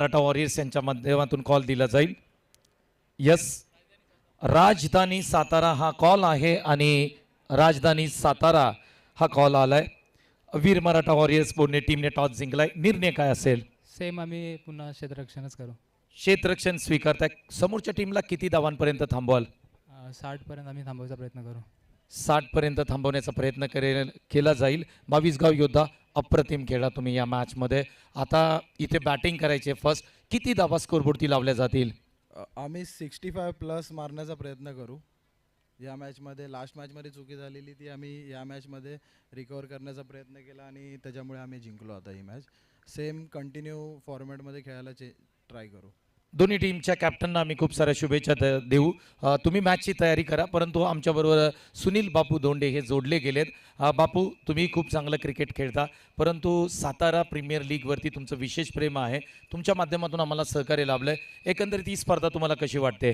Maratha warriors यांच्या माध्यमातून call दिला जाईल. यस, राजधानी सातारा हा कॉल आहे आणि राजधानी सातारा हा कॉल आलाय. वीर मराठा वॉरियर्स पुणे टीमने टॉस जिंकलाय. निर्णय काय असेल? सेम आम्ही पुन्हा क्षेत्ररक्षणच करू. क्षेत्ररक्षण स्वीकारताय. समोरच्या टीमला किती धावांपर्यंत थांबवाल? 60पर्यंत आम्ही थांबवायचा प्रयत्न करू. 60 पर्यंत थांबवण्याचा प्रयत्न केला जाईल. 22 गाव योद्धा अप्रतिम खेळा तुम्ही या मॅचमध्ये. आता इथे बॅटिंग करायचे फर्स्ट. किती धावा स्कोरबोर्डती लावल्या जातील? आम्ही 65 प्लस मारण्याचा प्रयत्न करू. या मॅचमध्ये लास्ट मॅचमध्ये चुकी झालेली ती आम्ही या मॅचमध्ये रिकवर करण्याचा प्रयत्न केला आणि त्याच्यामुळे आम्ही जिंकलो. आता ही मॅच सेम कंटिन्यू फॉर्मॅटमध्ये खेळायला ट्राय करू. दोन्ही टीमच्या कॅप्टनना आम्ही खूप साऱ्या शुभेच्छा देऊ. तुम्ही मॅचची तयारी करा, परंतु आमच्याबरोबर सुनील बापू दोंडे हे जोडले गेलेत. बापू, तुम्ही खूप चांगलं क्रिकेट खेळता, परंतु सातारा प्रीमियर लीगवरती तुमचं विशेष प्रेम आहे. तुमच्या माध्यमातून आम्हाला सहकार्य लाभलं आहे. एकंदरीत ही स्पर्धा तुम्हाला कशी वाटते?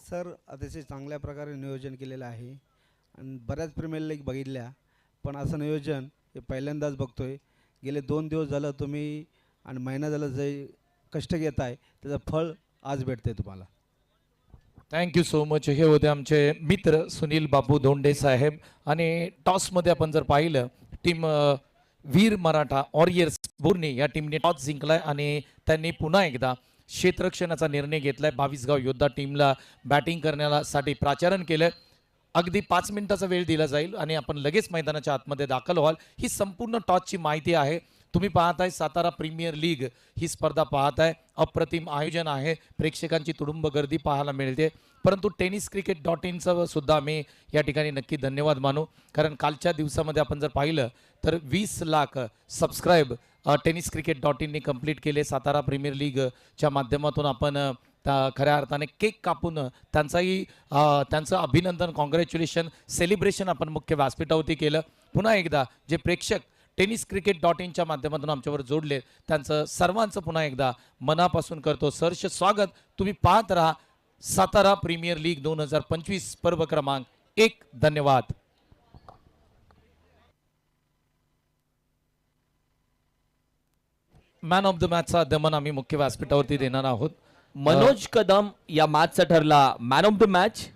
सर, अतिशय चांगल्या प्रकारे नियोजन केलेलं आहे आणि बऱ्याच प्रीमियर लीग बघितल्या, पण असं नियोजन हे पहिल्यांदाच बघतोय. गेले 2 दिवस झालं तुम्ही आणि महिना झालं जे कष्ट घेत आहे त्याचं फळ आज भेटते तुम्हाला. Thank you so much. हे होते आमचे मित्र सुनील बापू धोंडे साहेब. आणि टॉसमध्ये आपण जर पाहिलं, टीम वीर मराठा वॉरियर्स बोर्णे या टीमने टॉस जिंकलाय आणि त्यांनी पुन्हा एकदा क्षेत्ररक्षणाचा निर्णय घेतलाय. 22 गाव योद्धा टीमला बॅटिंग करण्यासाठी प्राचारण केलंय. अगदी 5 मिनिटाचा वेळ दिला जाईल आणि आपण लगेच मैदानाच्या आतमध्ये दाखल व्हाल. ही संपूर्ण टॉसची माहिती आहे. तुम्ही पाहताय सातारा प्रीमियर लीग ही स्पर्धा पाहताय. अप्रतिम आयोजन आहे. प्रेक्षकांची तुडुंब गर्दी पाहायला मिळते. परंतु tenniscricket.inचं सुद्धा आम्ही या ठिकाणी नक्की धन्यवाद मानू, कारण कालच्या दिवसामध्ये आपण जर पाहिलं तर 20 लाख सबस्क्राईब tenniscricket.in ने कंप्लीट केले. सातारा प्रीमियर लीगच्या माध्यमातून आपण खऱ्या अर्थाने केक कापून त्यांचं अभिनंदन, कॉंग्रॅच्युलेशन, सेलिब्रेशन आपण मुख्य व्यासपीठावरती केलं. पुन्हा एकदा जे प्रेक्षक tenniscricket.inच्या माध्यमातून आमच्यावर जोडले त्यांचं सर्वांचं पुन्हा एकदा मनापासून करतो सहर्ष स्वागत. तुम्ही पाहत राहा सातारा प्रीमियर लीग 2025 पर्व क्रमांक 1. धन्यवाद. मॅन ऑफ द मॅचचा दमन आम्ही मुख्य व्यासपीठावरती देणार आहोत. मनोज कदम या मॅचचा ठरला man of the match.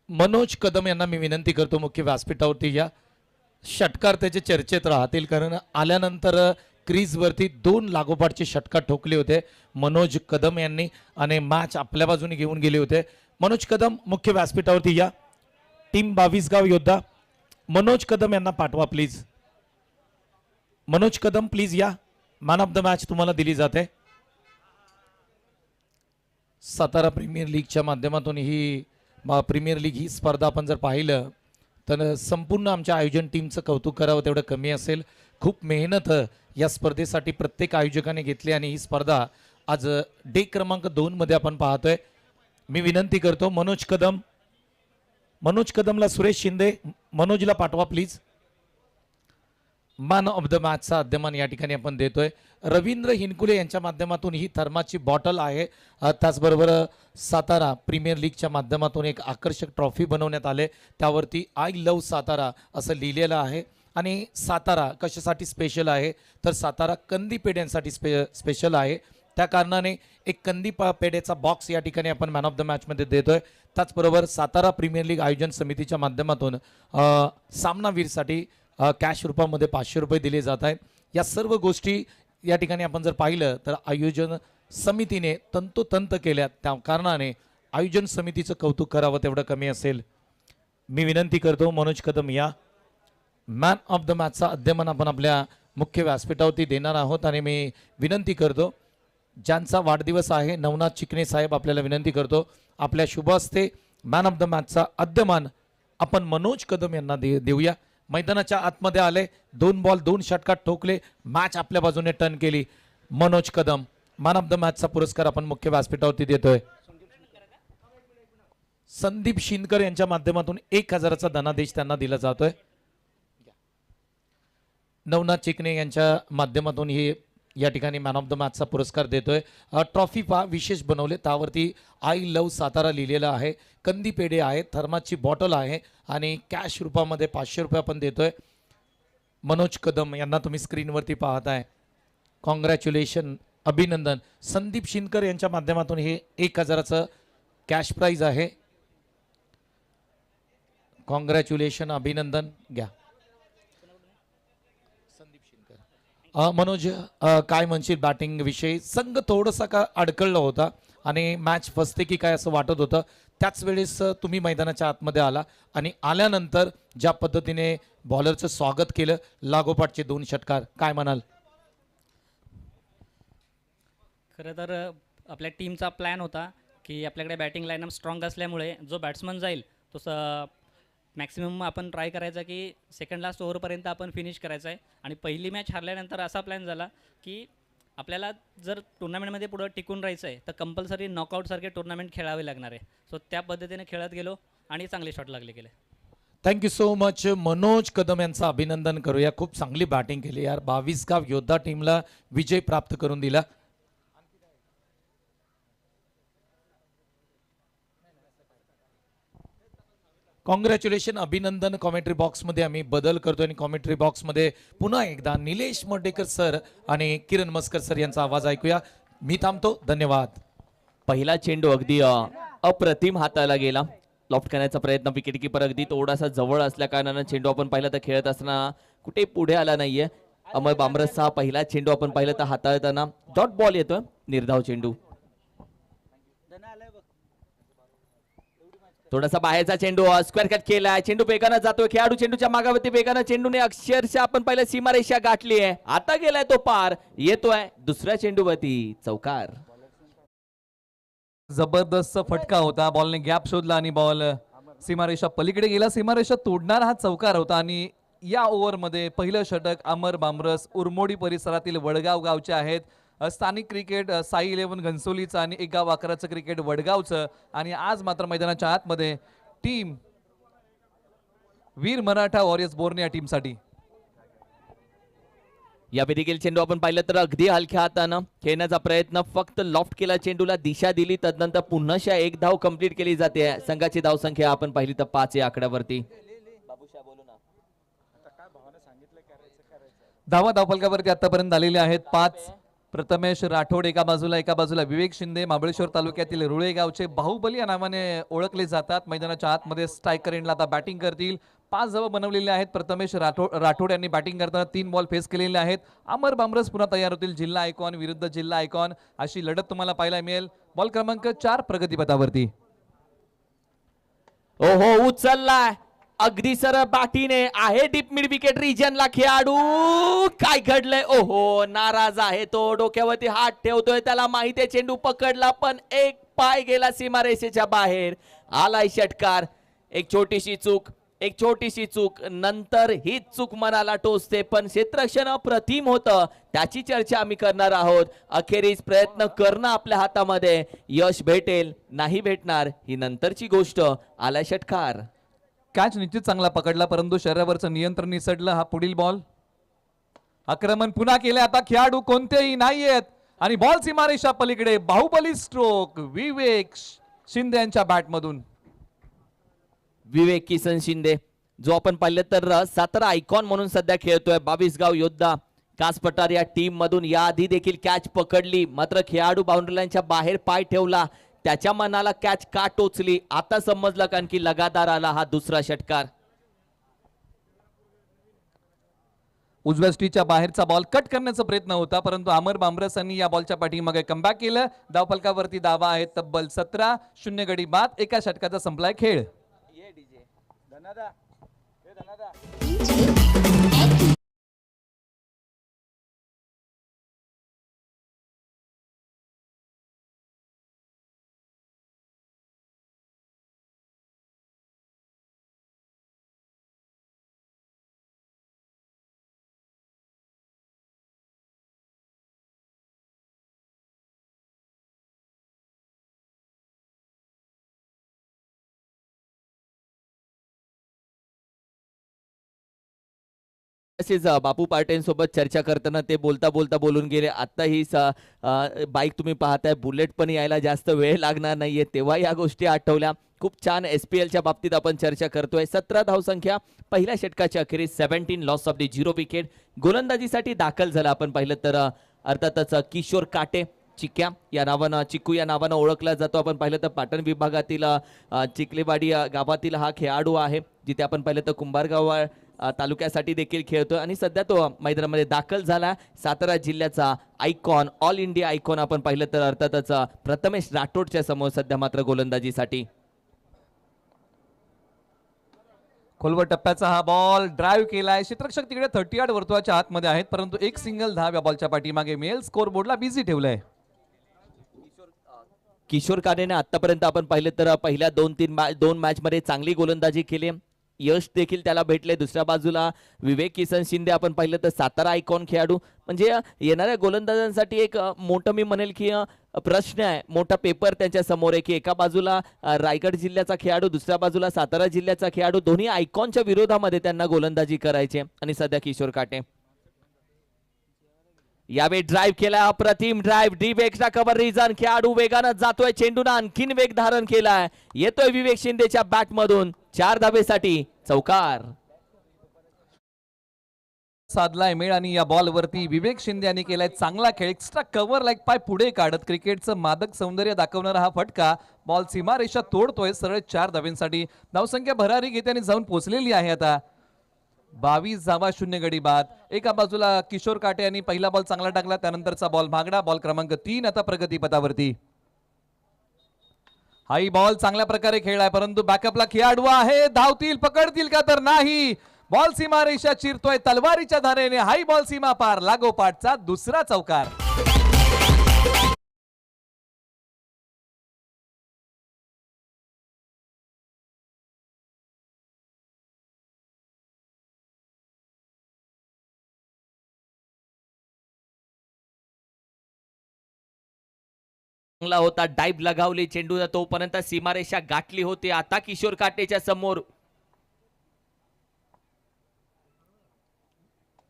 Manoj Kadam यांना मी विनंती करतो मुख्य व्यासपीठावरती या. षटकार त्याचे चर्चेत राहतील, कारण आल्यानंतर क्रीजवरती 2 लागोपाठचे षटकार ठोकले होते मनोज कदम यांनी आणि मॅच आपल्या बाजूने घेऊन गेले होते. मनोज कदम मुख्य व्यासपीठावरती या. टीम 22 गाव योद्धा मनोज कदम यांना पाठवा प्लीज. मनोज कदम प्लीज या. मॅन ऑफ द मॅच तुम्हाला दिली जाते. सातारा प्रीमियर लीगच्या माध्यमातून ही प्रीमियर लीग ही स्पर्धा आपण जर पाहिलं तर संपूर्ण आमच्या आयोजन टीमचं कौतुक करावं तेवढं कमी असेल. खूप मेहनत या स्पर्धेसाठी प्रत्येक आयोजकाने घेतली आणि ही स्पर्धा आज डे क्रमांक 2 मध्ये आपण पाहतोय. मी विनंती करतो मनोज कदमला सुरेश शिंदे, मनोजला पाठवा प्लीज. मॅन ऑफ द मॅचचा अध्यमान या ठिकाणी आपण देतोय. रवींद्र हिनकुले यांच्या माध्यमातून ही थर्माची बॉटल आहे. त्याचबरोबर सातारा प्रीमियर लीगच्या माध्यमातून एक आकर्षक ट्रॉफी बनवण्यात आले. त्यावरती आय लव्ह सातारा असं लिहिलेलं आहे. आणि सातारा कशासाठी स्पेशल आहे तर सातारा कंदी पेढ्यांसाठी स्पेशल आहे. त्या कारणाने एक कंदी पेढ्याचा बॉक्स या ठिकाणी आपण मॅन ऑफ द मॅचमध्ये देतोय. त्याचबरोबर सातारा प्रीमियर लीग आयोजन समितीच्या माध्यमातून सामनावीरसाठी कॅश रूपामध्ये 500 रुपये दिले जात आहेत. या सर्व गोष्टी या ठिकाणी आपण जर पाहिलं तर आयोजन समितीने तंतोतंत केल्या. त्या कारणाने आयोजन समितीचं कौतुक करावं तेवढं कमी असेल. मी विनंती करतो मनोज कदम या. मॅन ऑफ द मॅचचा अध्यमान आपण आपल्या मुख्य व्यासपीठावरती देणार आहोत. आणि मी विनंती करतो ज्यांचा वाढदिवस आहे नवनाथ चिकणे साहेब, आपल्याला विनंती करतो आपल्या शुभ हस्ते मॅन ऑफ द मॅचचा अध्यमान आपण मनोज कदम यांना देऊया. मैदानाच्या आतमध्ये आले, 2 बॉल 2 षटकार ठोकले, मॅच आपल्या बाजूने टर्न केली. Manoj Kadam man of the मॅचचा पुरस्कार आपण मुख्य व्यासपीठावरती देतोय. संदीप शिंदकर यांच्या माध्यमातून 1000चा धनादेश त्यांना दिला जातोय. नवनाथ चिकणे यांच्या माध्यमातून हे या ठिकाणी मॅन ऑफ द मॅचचा पुरस्कार देतोय. ट्रॉफी पहा विशेष बनवले, त्यावरती आय लव्ह सातारा लिहिलेलं आहे. कंदी पेढे आहे, थर्माची बॉटल आहे आणि कॅश रूपामध्ये 500 रुपये आपण देतोय. मनोज कदम यांना तुम्ही स्क्रीनवरती पाहताय. कॉंग्रॅच्युलेशन, अभिनंदन. संदीप शिनकर यांच्या माध्यमातून हे 1000चं कॅश प्राइज आहे. कॉंग्रॅच्युलेशन, अभिनंदन. घ्या संदीप शिनकर. मनोज, काय म्हणशील बॅटिंग विषयी? संघ थोडासा का अडकळला होता आणि मॅच फसते की काय असं वाटत होतं. त्याच वेळेस तुम्ही मैदानाच्या आतमध्ये आला आणि आल्यानंतर ज्या पद्धतीने बॉलरचं स्वागत केलं, लागोपाठचे 2 षटकार, काय म्हणाल? खरं तर आपल्या टीमचा प्लॅन होता की आपल्याकडे बॅटिंग लाईनअप स्ट्रॉंग असल्यामुळे जो बॅट्समन जाईल तो मॅक्सिमम आपण ट्राय करायचा की सेकंड लास्ट ओव्हरपर्यंत आपण फिनिश करायचं आहे. आणि पहिली मॅच हारल्यानंतर असा प्लॅन झाला की आपल्याला जर टुर्नामेंटमध्ये पुढं टिकून राहायचं आहे तर कंपल्सरी नॉकआउटसारखे टुर्नामेंट खेळावे लागणार आहे. सो त्या पद्धतीने खेळत गेलो आणि चांगले शॉट लागले गेले. Thank you so much. Manoj Kadam यांचं अभिनंदन करूया. खूप चांगली बॅटिंग केली यार. 22 गाव योद्धा टीमला विजय प्राप्त करून दिला. कॉंग्रॅच्युलेशन, अभिनंदन. कॉमेंट्री बॉक्समध्ये आम्ही बदल करतोय आणि कॉमेंट्री बॉक्समध्ये पुन्हा एकदा निलेश मर्डेकर सर आणि किरण मस्कर सर यांचा आवाज ऐकूया. मी थांबतो. धन्यवाद. पहिला चेंडू अगदी अप्रतिम हाताला गेला. लॉफ्ट करण्याचा प्रयत्न, विकेट किपर अगदी थोडासा जवळ असल्या कारणानं चेंडू आपण पाहिला तर खेळत असताना कुठे पुढे आला नाहीये. अमर बामरसचा पहिला चेंडू आपण पाहिलं तर हाताळताना डॉट बॉल येतोय, निर्धाव चेंडू. थोडासा बाहेरचा चेंडू, स्क्वेअर कट केलाय, चेंडू वेगानं जातोय, खेळाडू चेंडूच्या मागावरती वेगानं, चेंडूने अक्षरशः आपण पाहिलं सीमारेषा गाठली आहे. आता गेलाय तो पार, येतोय दुसऱ्या चेंडूवरती चौकार. जबरदस्त फटका होता. बॉलने गॅप शोधला आणि बॉल सीमारेषा पलीकडे गेला. सीमारेषा तोडणारा हा चौकार होता. आणि या ओव्हरमध्ये पहिलं षटक अमर बामरस उरमोडी परिसरातील वडगाव गावचे आहेत. स्थानिक क्रिकेट साई 11 घनसोलीचं आणि 1 गाव 11चं क्रिकेट वडगावचं. आणि आज मात्र मैदानाच्या आतमध्ये टीम वीर मराठा वॉरियर्स बोर्न या टीमसाठी. या देखील चेंडू आपण पाहिलं तर अगदी हलक्या हातानं खेळण्याचा प्रयत्न, फक्त लॉफ्ट केला, चेंडूला दिशा दिली, तदनंतर पुन्हा 1 धाव कंप्लीट केली जाते. संघाची धावसंख्या आपण पाहिली तर 5 या आकड्यावरती. धावा धावफलकावरती आतापर्यंत आलेले आहेत 5. प्रथमेश राठोड एका बाजूला विवेक शिंदे महाबळेश्वर तालुक्यातील रुळे गावचे बाहुबली या नावाने ओळखले जातात. मैदानाच्या आतमध्ये स्ट्रायकर एंडला आता बॅटिंग करतील. 5 धावा बनवलेले आहेत. प्रथमेश राठोड यांनी बॅटिंग करताना 3 बॉल फेस केलेले आहेत. अमर बामरस पुन्हा तयार होतील. जिल्हा आयकॉन विरुद्ध जिल्हा आयकॉन अशी लढत तुम्हाला पाहायला मिळेल. बॉल क्रमांक 4 प्रगतीपथावरती. ओहो, उचललाय अगदी सरळ बाटीने, आहे डीप मिड विकेट रिजनला खेळाडू. काय घडलंय? ओहो, नाराज आहे तो, डोक्यावरती हात ठेवतोय. त्याला माहिती आहे चेंडू पकडला, पण एक पाय गेला सीमारेषेच्या बाहेर. आलाय षटकार. एक छोटीशी चूक नंतर हीच चूक मनाला टोचते, पण क्षेत्ररक्षण अप्रतिम होतं. त्याची चर्चा आम्ही करणार आहोत. अखेरीस प्रयत्न करणं आपल्या हातामध्ये. यश भेटेल नाही भेटणार ही नंतरची गोष्ट. आलाय षटकार. कॅच निश्चित चांगला पकडला, परंतु शरीरावरचं नियंत्रण निसटलं. हा पुढील बॉल. आक्रमण पुन्हा केले. आता खेळाडू कोणतेही नाहीयेत आणि बॉल सीमारेषा पलीकडे. बाहुबली स्ट्रोक विवेक शिंदे यांच्या बॅटमधून. विवेक किसन शिंदे, जो आपण पाहिलं तर 17 आयकॉन म्हणून सध्या खेळतोय. 22 गाव योद्धा कास पठार या टीम मधून याआधी देखील कॅच पकडली, मात्र खेळाडू बाउंड्री लाईनच्या बाहेर पाय ठेवला. त्याच्या मनाला कॅच का टोचली आता समजलं, कारण की लगातार आला हा दुसरा षटकार. उजव्या स्टीच्या बाहेरचा बॉल कट करण्याचा प्रयत्न होता, परंतु अमर बामरस यांनी या बॉलच्या पाठीमागे कमबॅक केलं. धावफलकावरती दावा आहे तब्बल 17. 0 गडी बाद. एका षटकाचा संपलाय खेळ. तसेच बापू पाटेंसोबत चर्चा करताना ते बोलता बोलता बोलून गेले. आता ही बाईक तुम्ही पाहताय, बुलेट पण यायला जास्त वेळ लागणार नाहीये, तेव्हा या गोष्टी आठवल्या. खूप छान SPL च्या बाबतीत आपण चर्चा करतोय. 17 धावसंख्या पहिल्या षटकाच्या अखेरीस 17 लॉस ऑफ दी 0 विकेट. गोलंदाजीसाठी दाखल झाला आपण पाहिलं तर अर्थातच किशोर काटे, चिक्या या नावानं, चिक्कू या नावानं ओळखला जातो. आपण पाहिलं तर पाटण विभागातील चिखलेवाडी गावातील हा खेळाडू आहे, जिथे आपण पाहिलं तर कुंभारगाव तालुक्यासाठी देखील खेळतोय आणि सध्या तो मैदानामध्ये दाखल झाला. सातारा जिल्ह्याचा आयकॉन, ऑल इंडिया आयकॉन आपण पाहिलं तर अर्थातच प्रथमेश राठोडच्या समोर सध्या मात्र गोलंदाजीसाठी. खोलवर टप्प्याचा हा बॉल ड्राईव्ह केलाय. क्षेत्ररक्षक तिकडे 38 वर्तुळाच्या आतमध्ये आहेत, परंतु एक सिंगल धाव या बॉलच्या पाठीमागे मिळेल. स्कोर बोर्डला बिझी ठेवलंय. किशोर कानेने आतापर्यंत आपण पाहिलं तर पहिल्या दोन मॅच मध्ये चांगली गोलंदाजी केली, यश देखील त्याला भेटले. दुसऱ्या बाजूला विवेक किसन शिंदे आपण पाहिलं तर सातारा आयकॉन खेळाडू, म्हणजे येणाऱ्या गोलंदाजांसाठी एक मोठं मी म्हणेल की प्रश्न आहे, मोठा पेपर त्यांच्या समोर आहे की एका बाजूला रायगड जिल्ह्याचा खेळाडू, दुसऱ्या बाजूला सातारा जिल्ह्याचा खेळाडू, दोन्ही आयकॉनच्या विरोधामध्ये त्यांना गोलंदाजी करायचे. आणि सध्या किशोर काटे यावेळी ड्राईव्ह केला, अप्रतिम drive, deep extra cover region, खेळाडू वेगानं जातोय, चेंडूनं आणखीन वेग धारण केलाय, येतोय विवेक शिंदेच्या बॅट मधून 4 धावेसाठी चौकार साधलाय मेळ. आणि या बॉल वरती विवेक शिंदे यांनी केलाय चांगला खेळ. एक्स्ट्रा कव्हर लाईक पाय पुढे काढत क्रिकेटचं मादक सौंदर्य दाखवणारा हा फटका बॉल सीमारेषा तोडतोय. सरळ 4 धावेंसाठी धावसंख्या भरारी घेते आणि जाऊन पोहोचलेली आहे आता 22 धावा 0 गडी बाद. एका बाजूला किशोर काटे यांनी पहिला बॉल चांगला टाकला, त्यानंतरचा बॉल भागडा, बॉल क्रमांक 3 आता प्रगतीपथावरती. हाही बॉल चांगल्या प्रकारे खेळलाय, परंतु बॅकअपला खेळाडू आहे, धावतील, पकडतील का तर नाही. बॉल सीमारेषा चिरतोय तलवारीच्या धारेने, हाई बॉल सीमा पार, लागोपाठचा दुसरा चौकार. चांगला होता, डाईव्ह लगावली चेंडू, तोपर्यंत सीमारेषा गाठली होती. आता किशोर काटेच्या समोर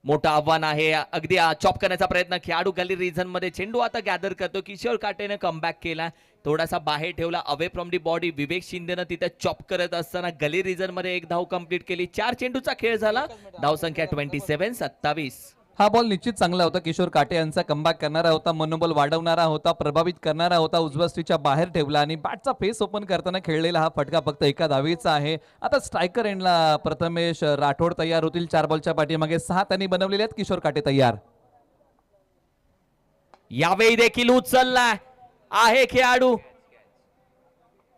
मोठं आव्हान आहे. अगदी चॉप करण्याचा प्रयत्न, खेळाडू गॅलरी रिजन मध्ये चेंडू आता गॅदर करतो. किशोर काटेने कमबॅक केला, थोडासा बाहेर ठेवला, अवे फ्रॉम दी बॉडी. विवेक शिंदेनं तिथे चॉप करत असताना गॅलरी रिजन मध्ये एक धाव कंप्लीट केली. 4 चेंडूचा खेळ झाला, धावसंख्या 27-27. हा बॉल निश्चित चांगला होता. किशोर काटे यांचा कमबॅक करणारा होता, मनोबल वाढवणारा होता, प्रभावित करणारा होता. उजव्या स्ट्रीच्या बाहेर ठेवला आणि बॅटचा फेस ओपन करताना खेळलेला हा फटका फक्त एका धावेचा आहे. आता स्ट्रायकर एंडला प्रथमेश राठोड तयार होतील. 4 बॉलच्या पाठीमागे 6 त्यांनी बनवलेले आहेत. किशोर काटे तयार. यावेळी देखील उचलला आहे खेळाडू,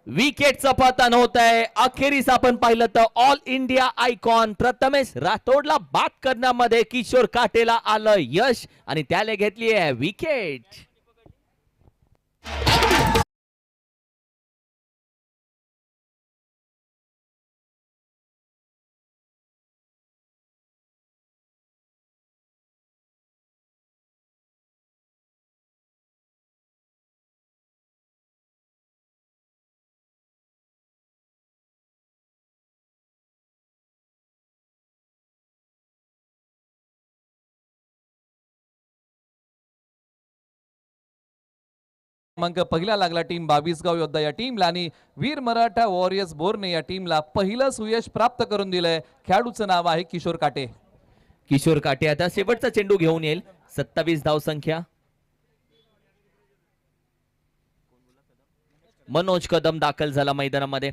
विकेटचं पतन होत आहे. अखेरीस आपण पाहिलं तर ऑल इंडिया आयकॉन प्रथमेश राठोडला बाद करण्यामध्ये किशोर काटेला आलं यश आणि त्याला घेतली आहे विकेट. क्रमांक पहिला लागला टीम 22 गाव योद्धा या टीमला आणि वीर मराठा वॉरियर्स बोरने या टीमला पहिलं सुयश प्राप्त करून दिलंय. खेळाडूचं नाव आहे किशोर काटे. किशोर काटे आता शेवटचा चेंडू घेऊन येईल. 27 धावसंख्या. मनोज कदम दाखल झाला मैदानामध्ये.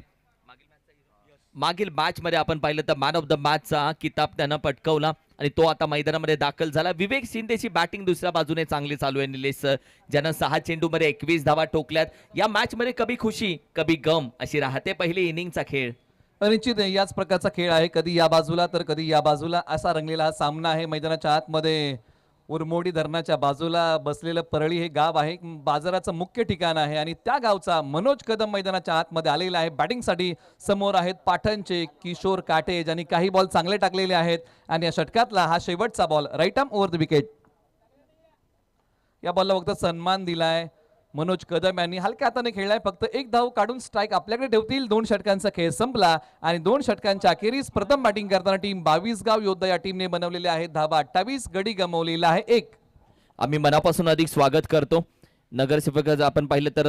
मागील मॅच मध्ये आपण पाहिलं तर मॅन ऑफ द मॅचचा किताब त्यानं पटकवला आणि तो आता मैदानामध्ये दाखल झाला. विवेक शिंदेची बॅटिंग दुसऱ्या बाजूने चांगली चालू आहे निलेश सर, ज्यानं 6 चेंडूमध्ये 21 धावा ठोकल्यात. या मॅच मध्ये कभी खुशी कभी गम अशी राहते पहिली इनिंगचा खेळ. निश्चित याच प्रकारचा खेळ आहे, कधी या बाजूला तर कधी या बाजूला असा रंगलेला हा सामना आहे. मैदानाच्या आतमध्ये उरमोडी धरणाच्या बाजूला बसलेलं परळी हे गाव आहे, बाजाराचं मुख्य ठिकाण आहे आणि त्या गावचा मनोज कदम मैदानाच्या आतमध्ये आलेला आहे बॅटिंगसाठी. समोर आहेत पाटणचे किशोर काटे, ज्यांनी काही बॉल चांगले टाकलेले आहेत आणि या षटकातला हा शेवटचा ball right arm over the wicket. या बॉलला फक्त सन्मान दिलाय मनोज कदम यांनी हलक्या हाताने खेळलाय. फक्त एक धाव काढून स्ट्राईक आपल्याकडे ठेवतील. 2 षटकांचा खेळ संपला आणि 2 षटकांच्या अखेरीस प्रथम बॅटिंग करताना टीम 22 गाव योद्धा या टीमने बनवलेले आहेत धाबा 28, गडी गमावलेला आहे 1. आम्ही मनापासून अधिक स्वागत करतो. नगरसेवक आपण पाहिलं तर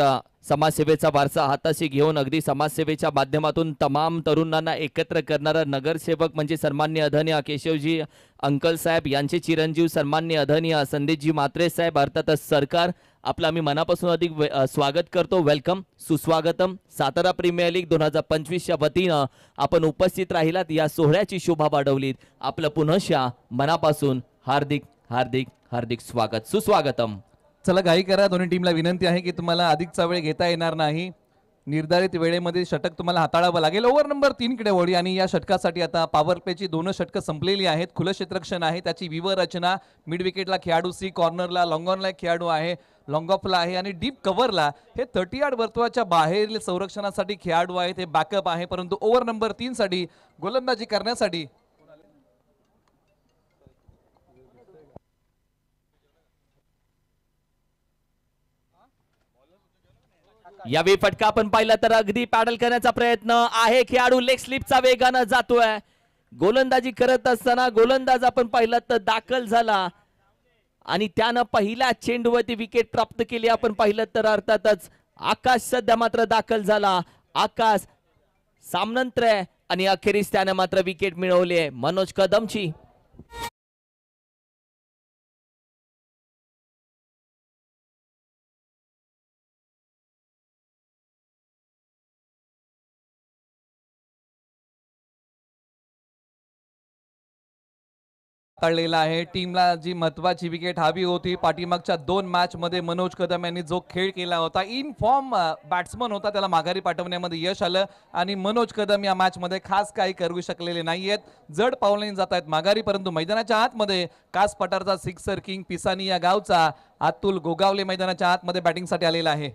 समाजसेवेचा वारसा हाताशी घेऊन अगदी समाजसेवेच्या माध्यमातून तमाम तरुणांना एकत्र करणारा नगरसेवक म्हणजे सन्मान्य आदरणीय केशवजी अंकल साहेब यांचे चिरंजीव सन्मान्य आदरणीय संदीपजी म्हात्रे साहेब अर्थातच सरकार आपलं आम्ही मनापासून अधिक स्वागत करतो. वेलकम, सुस्वागतम. सातारा प्रीमियर लीग 2025च्या वतीनं आपण उपस्थित राहिलात, या सोहळ्याची शोभा वाढवलीत. आपलं पुनश्च मनापासून हार्दिक हार्दिक हार्दिक स्वागत, सुस्वागतम. चला घाई करा. दोन्ही टीमला विनंती आहे की तुम्हाला अधिकचा वेळ घेता येणार नाही. निर्धारित वेळेमध्ये षटक तुम्हाला हाताळावं लागेल. ओव्हर नंबर 3 कडे वळी आणि या षटकासाठी आता पॉवर प्लेची 2 षटकं संपलेली आहेत. खुलं क्षेत्ररक्षण आहे, त्याची विवर रचना. मिड विकेटला खेळाडू सी, कॉर्नरला लॉंग ऑनला खेळाडू आहे, लॉंग ऑफला आहे आणि डीप कव्हरला हे 30 यार्ड वर्तुळाच्या बाहेरील संरक्षणासाठी खेळाडू आहे, ते बॅकअप आहे. परंतु ओव्हर नंबर 3 साठी गोलंदाजी करण्यासाठी यावेळी फटका आपण पाहिला तर अगदी पॅडल करण्याचा प्रयत्न आहे. खेळाडू लेग स्लिपचा वेगानं जातोय. गोलंदाजी करत असताना गोलंदाज आपण पाहिला तर दाखल झाला आणि त्यानं पहिल्या चेंडूवरती विकेट प्राप्त केली. आपण पाहिलं तर अर्थातच आकाश सध्या मात्र दाखल झाला. आकाश सामनंतर आणि अखेरीस त्यानं मात्र विकेट मिळवली आहे मनोज कदमची. हाताळलेला आहे. टीमला जी महत्वाची विकेट हवी होती, पाठीमागच्या 2 मॅच मध्ये मनोज कदम यांनी जो खेळ केला होता, इन फॉर्म बॅट्समन होता, त्याला माघारी पाठवण्यामध्ये यश आलं आणि मनोज कदम या मॅच मध्ये खास काही करू शकलेले नाहीयेत. जड पावलांनी जात आहेत माघारी. परंतु मैदानाच्या आतमध्ये कास पठारचा सिक्सर किंग पिसानी या गावचा अतुल गोगावले मैदानाच्या आतमध्ये बॅटिंगसाठी आलेला आहे.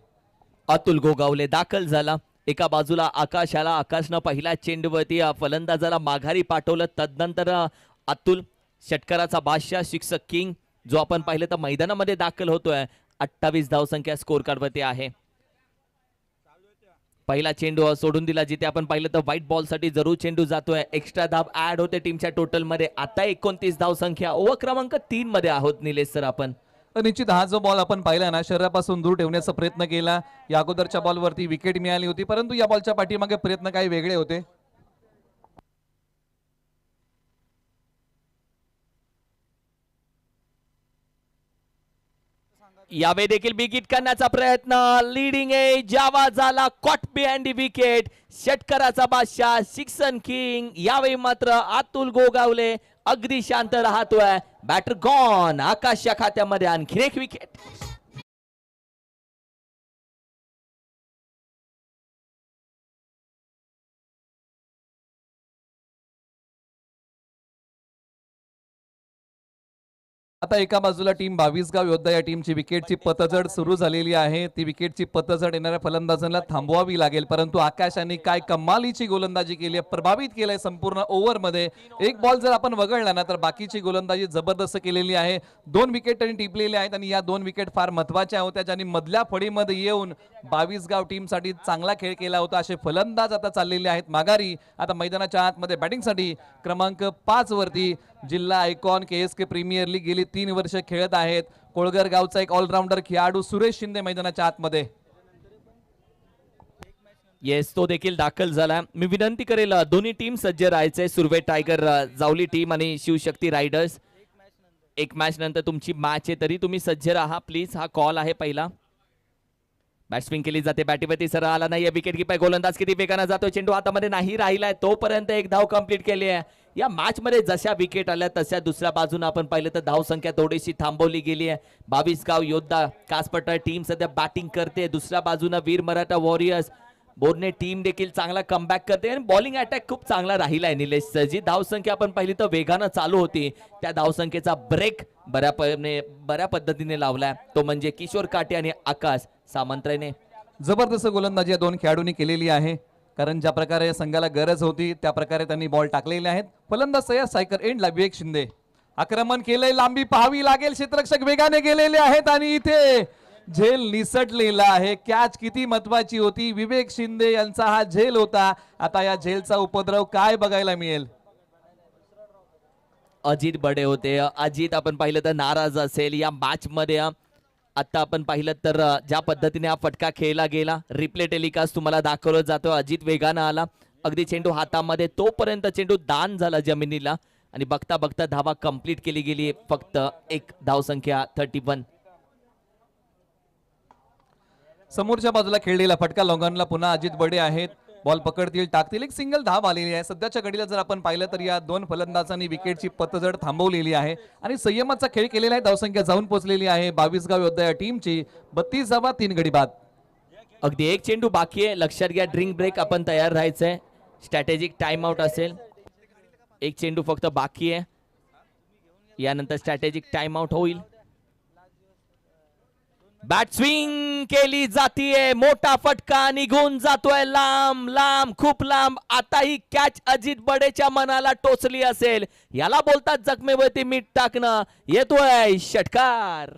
अतुल गोगावले दाखल झाला. एका बाजूला आकाश आला. आकाशनं पहिल्या चेंडूवरती फलंदाजाला माघारी पाठवलं. तदनंतर अतुल षटकाराचा बादशाह, शिक्षक किंग जो आपण पाहिलं तर मैदानामध्ये दाखल होतोय. 28 धावसंख्या स्कोर कार्डवरती आहे. पहिला चेंडू सोडून दिला, जिथे आपण पाहिलं तर व्हाईट बॉल साठी जरूर चेंडू जातोय. एक्स्ट्रा धाव ऍड होते टीमच्या टोटल मध्ये. आता 29 धावसंख्या. ओव्हर क्रमांक 3 मध्ये आहोत निलेश सर आपण. निश्चित हा जो बॉल आपण पाहिला ना, शरीरापासून दूर ठेवण्याचा प्रयत्न केला. या अगोदरच्या बॉलवरती विकेट मिळाली होती, परंतु या बॉलच्या पाठीमागे प्रयत्न काही वेगळे होते. यावेळी देखील बिग हिट करण्याचा प्रयत्न. लीडिंग एज जावा झाला कॉट बिहाइंड द विकेट. षटकाराचा बादशाह, शिक्सन किंग. यावेळी मात्र अतुल गोगावले अगदी शांत राहतोय. Batter gone. आकाशच्या खात्यामध्ये आणखी एक विकेट. आता एका बाजूला टीम 22 गाव योद्धा या टीमची विकेटची पतझड सुरू झालेली आहे. ती विकेटची पतझड येणाऱ्या फलंदाजांना थांबवावी लागेल. परंतु आकाशाने काय कमालीची गोलंदाजी केली आहे, प्रभावित केलंय संपूर्ण ओव्हरमध्ये. एक बॉल जर आपण वगळला ना तर बाकीची गोलंदाजी जबरदस्त केलेली आहे. 2 विकेट त्यांनी टिपलेल्या आहेत आणि या 2 विकेट फार महत्वाच्या होत्या, ज्यांनी मधल्या फळीमध्ये येऊन 22 गाव टीमसाठी चांगला खेळ केला होता. असे फलंदाज आता चाललेले आहेत माघारी. आता मैदानाच्या आतमध्ये बॅटिंगसाठी क्रमांक 5 वरती जिल्हा आयकॉन KSK प्रीमियर लीग गेली 3 वर्ष खेळत आहेत कोळगर गावचा एक ऑलराऊंडर खेळाडू सुरेश शिंदे मैदानाच्या आतमध्ये. येस, तो देखील दाखल झाला. मी विनंती करेल दोन्ही टीम सज्ज राहायचे. सुरवे टायगर जावली टीम आणि शिवशक्ती रायडर्स. एक मॅच नंतर तुमची मॅच आहे, तरी तुम्ही सज्ज राहा प्लीज. हा कॉल आहे पहिला. बॅट्समिंग केली जाते. बॅटीवरती सरळ आला नाही. विकेट कीपर गोलंदाज किती वेगाने जातोय. चेंडू हातामध्ये नाही राहिलाय तोपर्यंत एक धाव कंप्लीट केली आहे. या मॅच मध्ये जशा विकेट आल्या तशा दुसऱ्या बाजूने आपण पाहिलं तर धाव संख्या थोडीशी थांबवली गेली आहे. 22 गाव योद्धा कासपठार टीम सध्या बॅटिंग करते. दुसऱ्या बाजूने वीर मराठा वॉरियर्स बोर्ने टीम देखील चांगला कमबॅक करते आणि बॉलिंग अटॅक खूप चांगला राहिलाय निलेश. जी धावसंख्या आपण पाहिली तर वेगानं चालू होती, त्या धावसंख्येचा ब्रेक बऱ्या पद्धतीने लावलाय, तो म्हणजे किशोर काटे आणि आकाश सामंतरायने. जबरदस्त गोलंदाजी या 2 खेळाडूंनी केलेली आहे. कारण ज्या प्रकारे संघाला गरज होती त्या प्रकारे त्यांनी बॉल टाकलेले आहेत. फलंदाज सय्यद सायकर एंडला विवेक शिंदे. आक्रमण केलंय, लांबी पाहावी लागेल. क्षेत्ररक्षक वेगाने गेलेले आहेत आणि इथे झेल निसटलेला आहे. कॅच किती महत्वाची होती. विवेक शिंदे यांचा हा झेल होता. आता या झेलचा उपद्रव काय बघायला मिळेल. अजित बडे होते. अजित आपण पाहिलं तर नाराज असेल या मॅच मध्ये. आता आपण पाहिलं तर ज्या पद्धतीने हा फटका खेळला गेला, रिप्ले टेलिकास्ट तुम्हाला दाखवलं जातो. अजित वेगानं आला, अगदी चेंडू हातामध्ये, तोपर्यंत चेंडू दान झाला जमिनीला आणि बघता बघता धावा कंप्लीट केली गेली. फक्त एक धावसंख्या 31. समोरच्या बाजूला खेळलेला फटका लॉंगॉनला पुन्हा अजित बडे आहेत. बॉल पकडतील, टाकतील. एक सिंगल धाव आलेली आहे. सध्याच्या घडीला जर आपण पाहिलं तर या दोन फलंदाजांनी विकेटची पतझड थांबवलेली आहे आणि संयमाचा खेळ केलेला आहे. धावसंख्या जाऊन पोहोचलेली आहे 22 गाव योद्धा या टीमची. 32 धावा 3 गडी बाद. अगदी एक चेंडू बाकी आहे. लक्षात घ्या, ड्रिंक ब्रेक आपण तयार राहायचंय. स्ट्रॅटेजिक टाइम आउट असेल. एक चेंडू फक्त बाकी आहे. यानंतर स्ट्रॅटेजिक टाइम आउट होईल. बॅट स्विंग केली जातीये. मोठा फटका निघून जातोय लांब लांब, खूप लांब. आता ही कॅच अजित बडेच्या मनाला टोचली असेल. याला बोलतात जखमेवरती मीठ टाकणं. येतोय षटकार.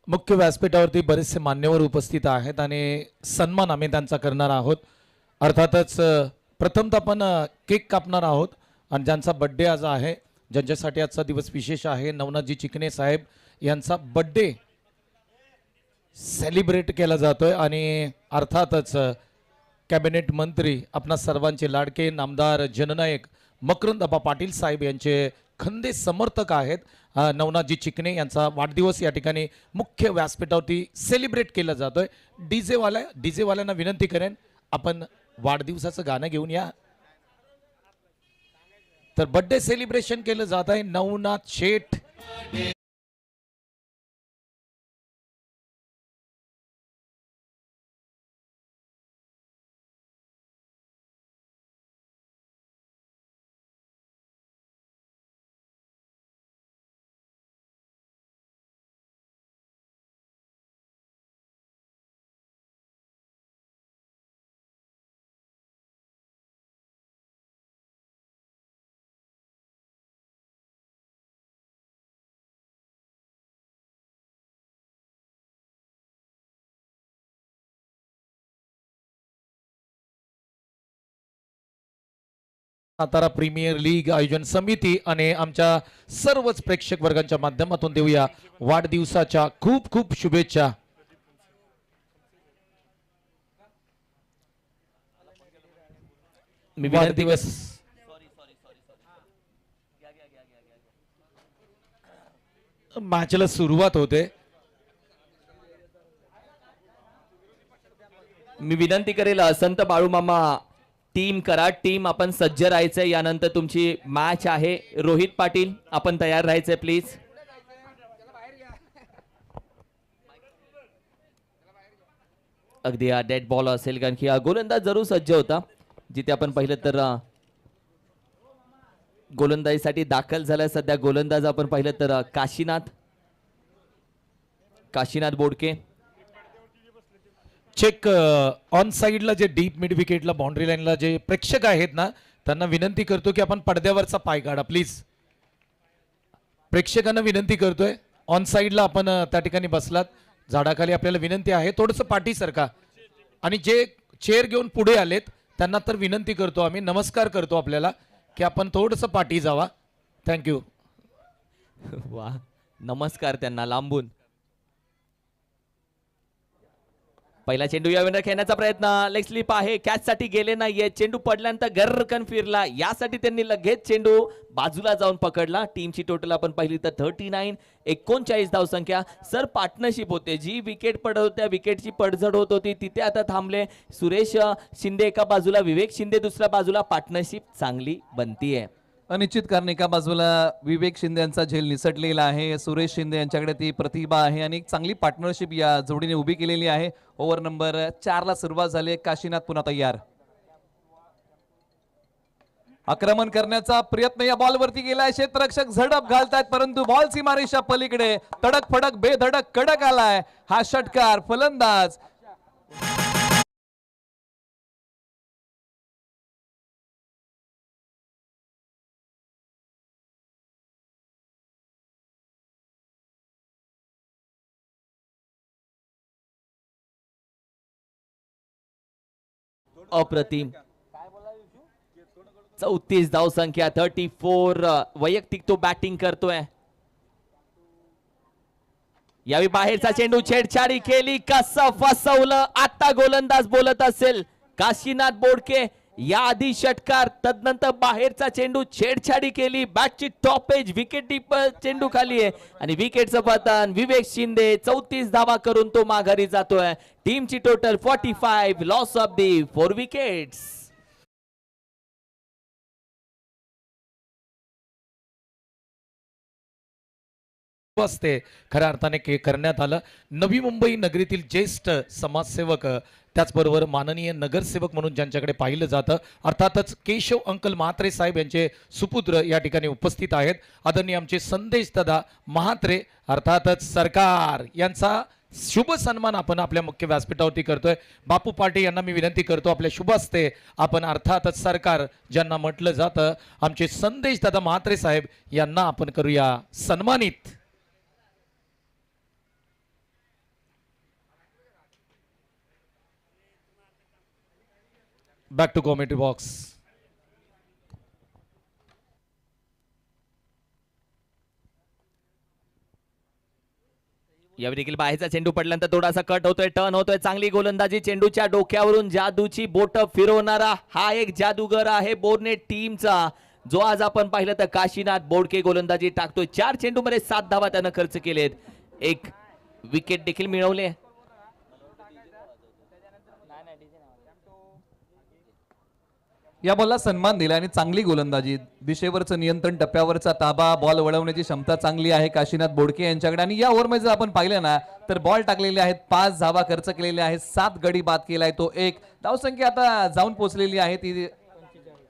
मुख्य व्यासपीठावरती बरेचसे मान्यवर उपस्थित आहेत आणि सन्मान आम्ही त्यांचा करणार आहोत. अर्थातच प्रथमतः आपण केक कापणार आहोत आणि ज्यांचा बड्डे आज आहे, ज्यांच्यासाठी आजचा दिवस विशेष आहे, नवनाथजी चिकणे साहेब यांचा बड्डे सेलिब्रेट केला जातोय. आणि अर्थातच कॅबिनेट मंत्री आपणा सर्वांचे लाडके नामदार जननायक मकरंद अप्पा पाटील साहेब यांचे खंदे समर्थक आहेत. नवनाथजी चिकणे यांचा वाढदिवस या ठिकाणी मुख्य व्यासपीठावरती सेलिब्रेट केला जातोय. डीजेवाल्यांना विनंती करेन, आपण वाढदिवसाचं गाणं घेऊन या. तर बर्थडे सेलिब्रेशन केलं जात आहे नवनाथ शेठ. सातारा प्रीमियर लीग आयोजन समिती आणि आमच्या सर्वच प्रेक्षक वर्गांच्या माध्यमातून देऊया वाढदिवसाच्या खूप खूप शुभेच्छा. मी वाढदिवस मॅचला सुरुवात होते. मी विनंती करेल संत बाळूमामा टीम करा. टीम आपण सज्ज राहायचंय. यानंतर तुमची मॅच आहे. रोहित पाटील आपण तयार राहायचंय प्लीज. अगदी डेड बॉल असेल कारण की गोलंदाज जरूर सज्ज होता. जिथे आपण पाहिलं तर गोलंदाजीसाठी दाखल झालाय सध्या गोलंदाज आपण पाहिलं तर काशीनाथ बोडके. चेक ऑन साइडला जे डीप मिड विकेटला बाउंड्री लाईनला जे प्रेक्षक आहेत ना, त्यांना विनंती करतो की आपण पडद्यावरचा पाय काढा प्लीज. प्रेक्षकांना विनंती करतोय, ऑन साइडला आपण त्या ठिकाणी बसलात, झाडाखाली आपल्याला विनंती आहे थोडंसं पाठी सरका. आणि जे चेअर घेऊन पुढे आलेत त्यांना तर विनंती करतो आम्ही, नमस्कार करतो आपल्याला की आपण थोडंसं पाठी जावा. थँक्यू. वा, नमस्कार त्यांना लांबून. पहिला चेंडू या विंडर खेळण्याचा प्रयत्न. लेग स्लिप आहे, कॅच साठी गेले नाहीये. चेंडू पडल्यानंतर गर्रकन फिरला. यासाठी त्यांनी लगेच चेंडू बाजूला जाऊन पकडला. टीमची टोटल आपण पाहिली तर 39, 39 धावसंख्या. सर पार्टनरशिप होते. जी विकेट पडत होत्या विकेटची पडझड होत होती तिथे आता थांबले. सुरेश शिंदे एका बाजूला, विवेक शिंदे दुसऱ्या बाजूला. पार्टनरशिप चांगली बनतीये. अनिश्चित कारण एका बाजूला विवेक शिंदे यांचा झेल निसटलेला आहे. सुरेश शिंदे यांच्याकडे ती प्रतिभा आहे आणि एक चांगली पार्टनरशिप या जोडीने उभी केलेली आहे. ओव्हर नंबर 4 ला सुरुवात झाली. काशीनाथ पुन्हा तयार. आक्रमण करण्याचा प्रयत्न या बॉलवरती गेलाय, क्षेत्ररक्षक झडप घालतायत परंतु बॉल सीमारेषा पलीकडे तडक फडक बेधडक कडक आलाय हा षटकार. फलंदाज अप्रतिम. 34 धाव संख्या, 34. वैयक्तिक तो बॅटिंग करतोय. यावेळी बाहेरचा चेंडू, छेडछाडी केली, कसं फसवलं. आता गोलंदाज बोलत असेल काशीनाथ बोडके. या आधी षटकार, तदनंतर बाहेरचा चेंडू, छेडछाडी केली, बॅटची टॉप एज, विकेट डीप चेंडू खाली आहे आणि विकेटचं पतन. विवेक शिंदे 34 धावा करून तो माघारी जातोय. टीमची total 45, loss of the 4 wickets. असते खऱ्या अर्थाने करण्यात आलं. नवी मुंबई नगरीतील ज्येष्ठ समाजसेवक, त्याचबरोबर माननीय नगरसेवक म्हणून ज्यांच्याकडे पाहिलं जातं, अर्थातच केशव अंकल म्हात्रे साहेब यांचे सुपुत्र या ठिकाणी उपस्थित आहेत. आदरणीय आमचे संदेश दादा म्हात्रे, अर्थातच सरकार यांचा शुभ सन्मान आपण आपल्या मुख्य व्यासपीठावरती करतोय. बापू पाटे यांना मी विनंती करतो, आपल्या शुभ हस्ते आपण अर्थातच सरकार ज्यांना म्हटलं जातं, आमचे संदेश दादा म्हात्रे साहेब यांना आपण करूया सन्मानित. Back to commentary box. यावेळी देखील बाहेरचा चेंडू पडल्यानंतर थोडासा कट होतोय, टर्न होतोय. चांगली गोलंदाजी, चेंडूच्या डोक्यावरून जादूची बोट फिरवणारा हा एक जादूगर आहे बोर्ने टीमचा, जो आज आपण पाहिलं तर काशीनाथ बोडके गोलंदाजी टाकतोय. 4 चेंडूमध्ये 7 धावा त्यानं खर्च केलेत, 1 विकेट देखील मिळवले. या बॉलला सन्मान दिला आणि चांगली गोलंदाजी, दिशेवरचं नियंत्रण, टप्प्यावरचा ताबा, बॉल वळवण्याची क्षमता चांगली आहे काशीनाथ बोडके यांच्याकडे. आणि या ओव्हरमध्ये जर आपण पाहिलं ना तर बॉल टाकलेले आहेत, 5 धावा खर्च केलेले आहेत, 7 गडी बाद केलाय तो 1. धावसंख्या आता जाऊन पोहोचलेली आहे ती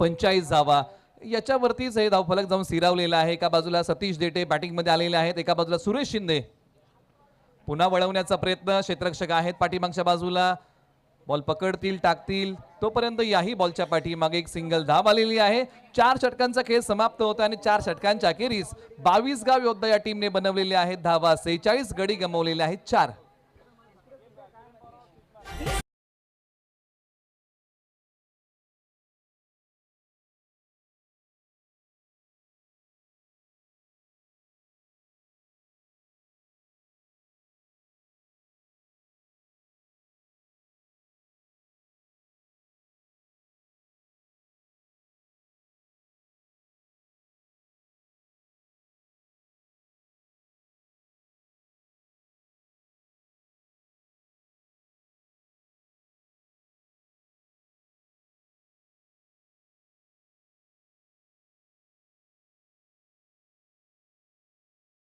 45 धावा. याच्यावरतीच हे धावफलक जाऊन स्थिरावलेला आहे. एका बाजूला सतीश देटे बॅटिंग मध्ये आलेले आहेत, एका बाजूला सुरेश शिंदे. पुन्हा वळवण्याचा प्रयत्न, क्षेत्ररक्षक आहेत पाठीमागच्या बाजूला, बॉल पकडतील, टाकतील, तोपर्यंत याही बॉलच्या पाठीमागे एक सिंगल धाव आलेली आहे. 4 षटकांचा खेळ समाप्त होता आणि 4 षटकांच्या अखेरीस 22 गाव योद्धा या टीमने बनवलेले आहेत धावा. 46 गडी गमावलेले आहेत 4.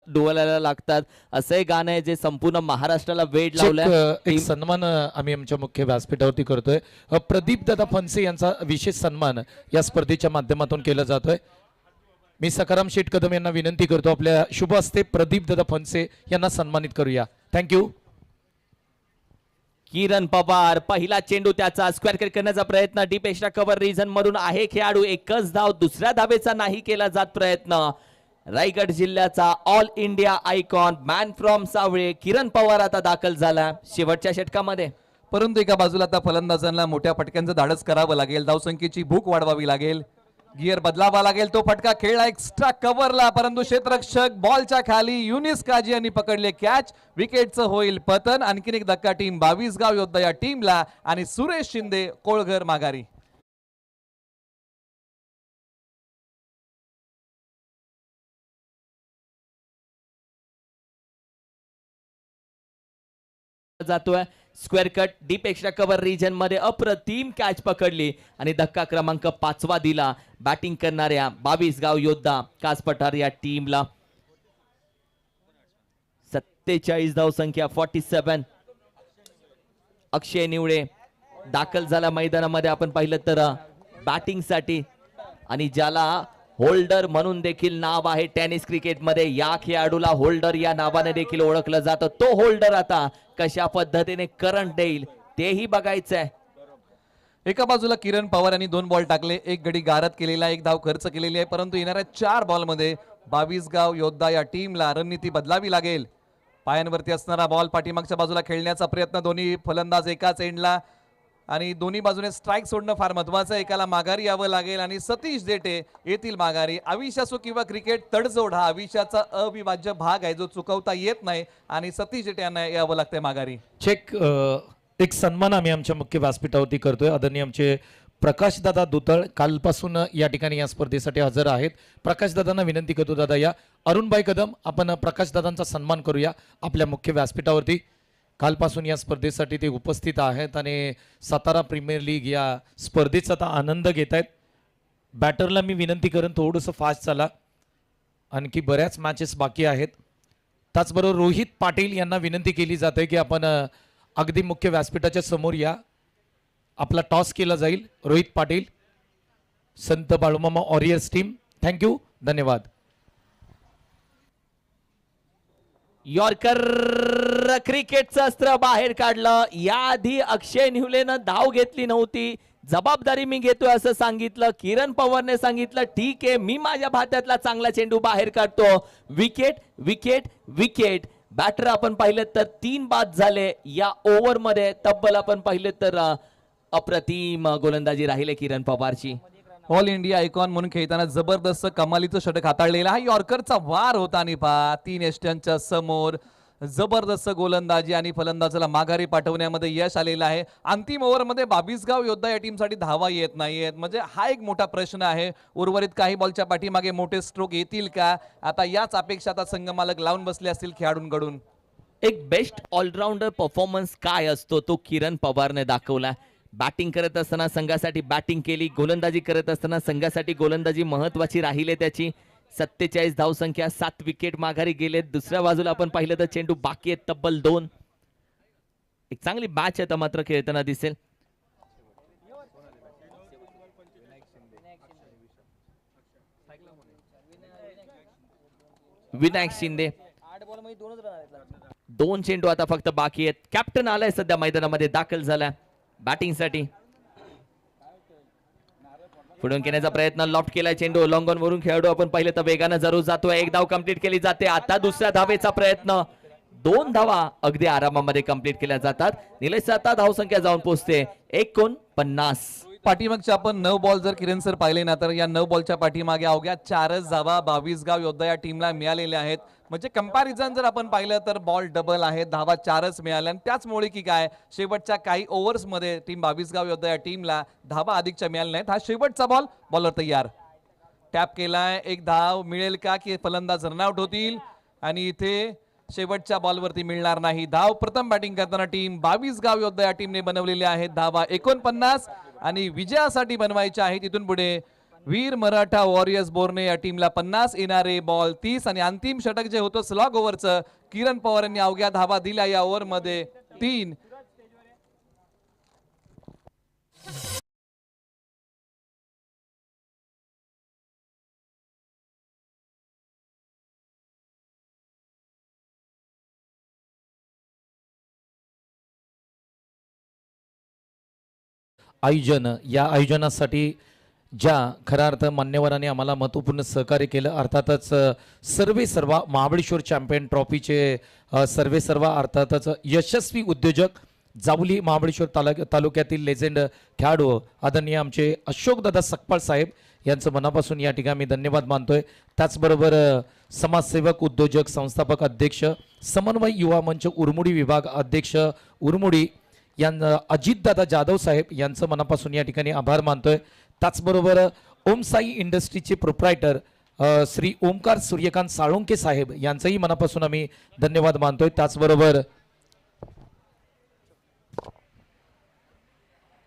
डोळ्याला लागतात असं एक गाणं आहे जे संपूर्ण महाराष्ट्राला वेड लावलंय. एक सन्मान आम्ही आमच्या मुख्य व्यासपीठावरती करतोय. प्रदीप दादा फणसे यांचा विशेष सन्मान या स्पर्धेच्या माध्यमातून केला जातोय. मी सकाराम शेठ कदम यांना विनंती करतो, आपल्या शुभ हस्ते प्रदीप दादा फणसे यांना सन्मानित करूया. थँक्यू. किरण पवार, पहिला चेंडू त्याचा, स्क्वेअर कट करण्याचा प्रयत्न, डीप एक्स्ट्रा कव्हर रिजन मधून आहे खेळाडू. एकच धाव, दुसऱ्या धावेचा नाही केला जात प्रयत्न. रायगड जिल्ह्याचा all India icon, man from Savale Kiran Pawar आता दाखल झाला शेवटच्या षटकामध्ये. परंतु एका बाजूला आता फलंदाजांना मोठ्या फटक्यांचं धाडस करावं लागेल, धावसंख्येची भूक वाढवावी लागेल, गिअर बदलावा लागेल. तो फटका खेळला एक्स्ट्रा कव्हरला, परंतु क्षेत्ररक्षक बॉलच्या खाली युनिस काजी यांनी पकडले कॅच. विकेटचं होईल पतन. आणखीन एक धक्का टीम 22 गाव योद्धा या टीमला आणि सुरेश शिंदे कोळघर माघारी. जातोय square cut, deep extra cover region मध्ये अप्रतिम कॅच पकडली आणि धक्का क्रमांक 5वा दिला बॅटिंग करणाऱ्या 22 गाव योद्धा कास पठार या टीमला. 47 धाव संख्या, 47. अक्षय निवळे दाखल झाला मैदानामध्ये. आपण पाहिलं तर बॅटिंग साठी आणि ज्याला होल्डर म्हणून देखील नाव आहे टेनिस क्रिकेटमध्ये, या खेळाडूला होल्डर या नावाने देखील ओळखलं जातं. तो होल्डर आता कशा पद्धतीने करंट देईल तेही बघायचंय. एका बाजूला किरण पवार यांनी 2 बॉल टाकले, 1 गडी गारद केलेला, 1 धाव खर्च केलेली आहे, परंतु येणाऱ्या 4 बॉलमध्ये 22 गाव योद्धा या टीमला रणनीती बदलावी लागेल. पायांवरती असणारा बॉल पाठीमागच्या बाजूला खेळण्याचा प्रयत्न, दोन्ही फलंदाज एकाच एंडला आणि दोन्ही बाजूने स्ट्राईक सोडणं फार महत्वाचं आहे. एकाला माघारी यावं लागेल आणि सतीश देटे येतील माघारी. आयुष्य असो किंवा क्रिकेट, तडजोड हा आयुष्याचा अविभाज्य भाग आहे जो चुकवता येत नाही आणि सतीश देटे यांना यावं लागतंय माघारी. चेक एक सन्मान आम्ही आमच्या मुख्य व्यासपीठावरती करतोय. आदरणीय आमचे प्रकाशदादा दुतळ कालपासून या ठिकाणी या स्पर्धेसाठी हजर आहेत. प्रकाशदादांना विनंती करतो, दादा या. अरुणभाई कदम, आपण प्रकाशदादांचा सन्मान करूया आपल्या मुख्य व्यासपीठावरती. कालपासून या स्पर्धेसाठी ते उपस्थित आहेत आणि सातारा प्रीमियर लीग या स्पर्धेचा आता आनंद घेत आहेत. बॅटरला मी विनंती करेन थोडंसं फास्ट चाला, आणखी बऱ्याच मॅचेस बाकी आहेत. त्याचबरोबर रोहित पाटील यांना विनंती केली जाते की आपण अगदी मुख्य व्यासपीठाच्या समोर या. आपला टॉस केला जाईल. रोहित पाटील, संत बाळूमामा वॉरियर्स टीम. थँक्यू, धन्यवाद. यॉर्कर क्रिकेटचं अस्त्र बाहेर काढलं. याआधी अक्षय निवलेनं धाव घेतली नव्हती. जबाबदारी मी घेतोय असं सांगितलं. किरण पवारने सांगितलं ठीक आहे, मी माझ्या भात्यातला चांगला चेंडू बाहेर काढतो. Wicket wicket wicket. बॅटर आपण पाहिलं तर 3 बाद झाले या ओव्हरमध्ये. तब्बल आपण पाहिलं तर अप्रतिम गोलंदाजी राहिले किरण पवारची. ऑल इंडिया आयकॉन म्हणून खेळताना जबरदस्त कमालीचं षटक हाताळलेला हा यॉर्करचा वार होता आणि 3 यष्ट्यांच्या समोर जबरदस्त गोलंदाजी आणि फलंदाजाला माघारी पाठवण्यामध्ये यश आलेलं आहे. अंतिम ओव्हरमध्ये 22 गाव योद्धा या टीमसाठी धावा येत नाहीयेत, म्हणजे हा एक मोठा प्रश्न आहे. उर्वरित काही बॉलच्या पाठीमागे मोठे स्ट्रोक येतील का, आता याच अपेक्षा आता संघमालक लावून बसले असतील खेळाडूंकडून. एक बेस्ट ऑलराऊंडर परफॉर्मन्स काय असतो तो किरण पवारने दाखवला. बॅटिंग करत असताना संघासाठी बॅटिंग केली, गोलंदाजी करत असताना संघासाठी गोलंदाजी महत्वाची राहिली त्याची. 47 धावसंख्या, 7 विकेट माघारी गेलेत. दुसऱ्या बाजूला आपण पाहिलं तर चेंडू बाकी आहेत तब्बल 2. एक चांगली मॅच आता मात्र खेळताना दिसेल. विनायक शिंदे, 2 चेंडू आता फक्त बाकी आहेत. कॅप्टन आलाय सध्या मैदानामध्ये, दाखल झाला बॅटिंग साठी. पुढून घेण्याचा प्रयत्न, लॉफ्ट केलाय चेंडू. लॉंगॉन वरून खेळाडू आपण पाहिलं तर वेगानं जरूर जातोय. 1 धाव कंप्लीट केली जाते. आता दुसऱ्या धावेचा प्रयत्न, 2 धावा अगदी आरामामध्ये कंप्लीट केल्या जातात. निलेश आता धावसंख्या जाऊन पोहोचते 49. पाठीमागच्या आपण 9 बॉल जर किरण सर पाहिले ना, तर या 9 बॉलच्या पाठीमागे अवघ्या 4च धावा 22 गाव योद्धा या टीमला मिळालेल्या आहेत. म्हणजे कंपॅरिझन जर आपण पाहिलं तर बॉल डबल आहे, धावा 4च मिळाल्या. आणि त्याचमुळे की काय, शेवटच्या काही ओव्हर्समध्ये टीम 22 गाव योद्धा या टीमला धावा अधिकच्या मिळाल्या नाहीत. हा शेवटचा बॉल, बॉलर तयार, टॅप केलाय. 1 धाव मिळेल का की फलंदाज रनआउट होतील, आणि इथे शेवटच्या बॉलवरती मिळणार नाही धाव. प्रथम बॅटिंग करताना टीम 22 गाव योद्धा या टीमने बनवलेल्या आहेत धावा 49 आणि विजयासाठी बनवायच्या आहेत. इथून पुढे वीर मराठा वॉरियर्स बोर्ने या टीमला 50, येणारे बॉल 30. आणि अंतिम षटक जे होतं स्लॉग ओव्हरचं, किरण पवार यांनी अवघ्या धावा दिल्या या ओव्हरमध्ये 3. आयोजन, या आयोजनासाठी ज्या खऱ्या अर्थ मान्यवरांनी आम्हाला महत्त्वपूर्ण सहकार्य केलं, अर्थातच सर्व महाबळेश्वर चॅम्पियन ट्रॉफीचे सर्व अर्थातच यशस्वी उद्योजक, जावली महाबळेश्वर तालुक्यातील लेजेंड खेळाडू आदरणीय आमचे अशोकदादा सकपाळ साहेब यांचं मनापासून या ठिकाणी मी धन्यवाद मानतोय. त्याचबरोबर समाजसेवक, उद्योजक, संस्थापक अध्यक्ष, समन्वय युवा मंच उरमुडी विभाग अध्यक्ष उरमुडी यांना अजितदादा जाधव साहेब यांचं मनापासून या ठिकाणी आभार मानतोय. त्याचबरोबर ओम साई इंडस्ट्रीचे प्रोप्रायटर श्री ओमकार सूर्यकांत साळुंके साहेब यांचंही मनापासून आम्ही धन्यवाद मानतोय. त्याचबरोबर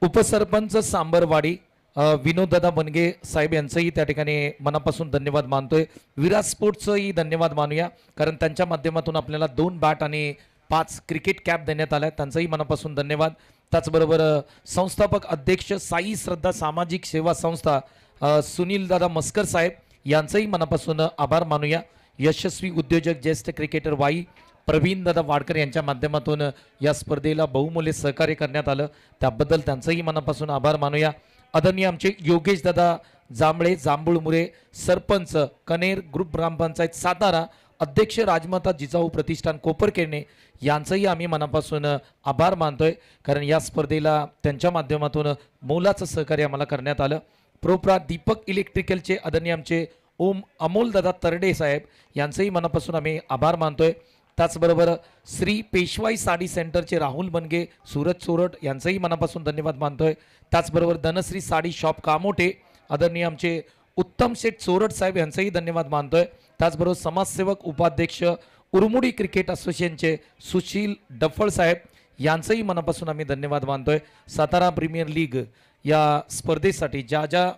उपसरपंच सांबरवाडी विनोददादा बनगे साहेब यांचंही त्या ठिकाणी मनापासून धन्यवाद मानतोय. विराज स्पोर्ट्सचंही धन्यवाद मानूया, कारण त्यांच्या माध्यमातून आपल्याला 2 बॅट आणि 5 क्रिकेट कॅप देण्यात आल्या, त्यांचंही मनापासून धन्यवाद. त्याचबरोबर संस्थापक अध्यक्ष साई श्रद्धा सामाजिक सेवा संस्था सुनील दादा मस्कर साहेब यांचंही मनापासून आभार मानूया. यशस्वी उद्योजक ज्येष्ठ क्रिकेटर वाई प्रवीण दादा वाडकर यांच्या माध्यमातून या स्पर्धेला बहुमूल्य सहकार्य करण्यात आलं, त्याबद्दल त्यांचंही मनापासून आभार मानूया. आदरणीय आमचे योगेश दादा जांभळे जांभूळमुरे, सरपंच कनेर ग्रुप ग्रामपंचायत सातारा, अध्यक्ष राजमाता जिजाऊ प्रतिष्ठान कोपरखेडणे यांचंही आम्ही मनापासून आभार मानतोय, कारण या स्पर्धेला त्यांच्या माध्यमातून मोलाचं सहकार्य आम्हाला करण्यात आलं. प्रोप्रा दीपक इलेक्ट्रिकलचे आदरणीय आमचे ओम अमोल दादा तरडे साहेब यांचंही मनापासून आम्ही आभार मानतोय. त्याचबरोबर श्री पेशवाई साडी सेंटरचे राहुल बनगे सुरत सोरट यांचंही मनापासून धन्यवाद मानतोय. त्याचबरोबर धनश्री साडी शॉप कामोठे आदरणीय आमचे उत्तम शेठ सोरट साहेब यांचंही धन्यवाद मानतोय. त्याचबरोबर समाजसेवक उपाध्यक्ष उरमुडी क्रिकेट असोसिएशनचे सुशील डफळ साहेब यांचंही मनापासून आम्ही धन्यवाद मानतोय. सातारा प्रीमियर लीग या स्पर्धेसाठी ज्या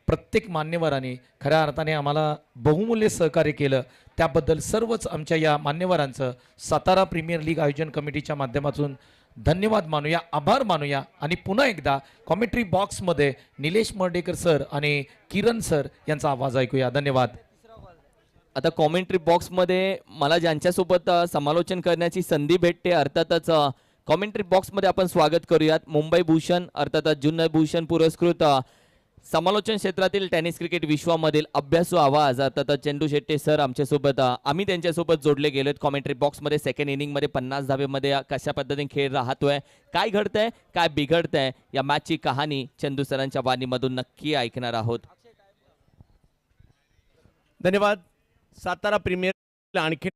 प्रत्येक मान्यवरांनी खऱ्या अर्थाने आम्हाला बहुमूल्य सहकार्य केलं, त्याबद्दल सर्वच आमच्या या मान्यवरांचं सातारा प्रीमियर लीग आयोजन कमिटीच्या माध्यमातून धन्यवाद मानूया, आभार मानूया. आणि पुन्हा एकदा कॉमेंट्री बॉक्समध्ये निलेश मर्डेकर सर आणि किरण सर यांचा आवाज ऐकूया. धन्यवाद. आता कॉमेंट्री बॉक्समध्ये मला ज्यांच्यासोबत समालोचन करण्याची संधी भेटते, अर्थातच कॉमेंट्री बॉक्समध्ये आपण स्वागत करूयात मुंबई भूषण अर्थातच जुन्नर भूषण पुरस्कृत समालोचन क्षेत्रातील टेनिस क्रिकेट विश्वामधील अभ्यासू आवाज अर्थातच चेंडू शेट्टे सर आमच्यासोबत आम्ही त्यांच्यासोबत जोडले गेलोत. कॉमेंट्री बॉक्समध्ये सेकंड इनिंगमध्ये 50 धावेमध्ये कशा पद्धतीने खेळ राहतोय, काय घडतंय, काय बिघडतंय, या मॅचची कहाणी चंदू सरांच्या वाणीमधून नक्की ऐकणार आहोत. धन्यवाद. सातारा प्रीमियर आणखी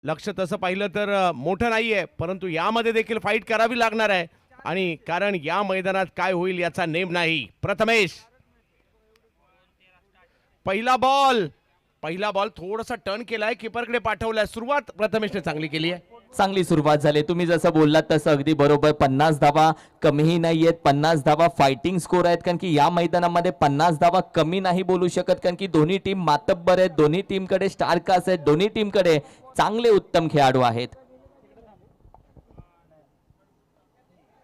लक्ष तसं पाहिलं तर मोठं नाहीये, परंतु यामध्ये देखील फाईट करावी लागणार आहे. आणि कारण या मैदानात काय होईल याचा नेम नाही. प्रथमेश पहिला बॉल थोडासा टर्न केलाय, किपरकडे पाठवलाय. सुरुवात प्रथमेशने चांगली केली आहे. चांगली सुरुवात झाली. तुम्ही जसं बोललात तसं अगदी बरोबर. 50 धावा कमीही नाही आहेत, 50 धावा फायटिंग स्कोर आहेत, कारण की या मैदानामध्ये 50 धावा कमी नाही बोलू शकत, कारण की दोन्ही टीम मातब्बर आहेत, दोन्ही टीमकडे स्टार कास्ट आहेत, दोन्ही टीमकडे चांगले उत्तम खेळाडू आहेत.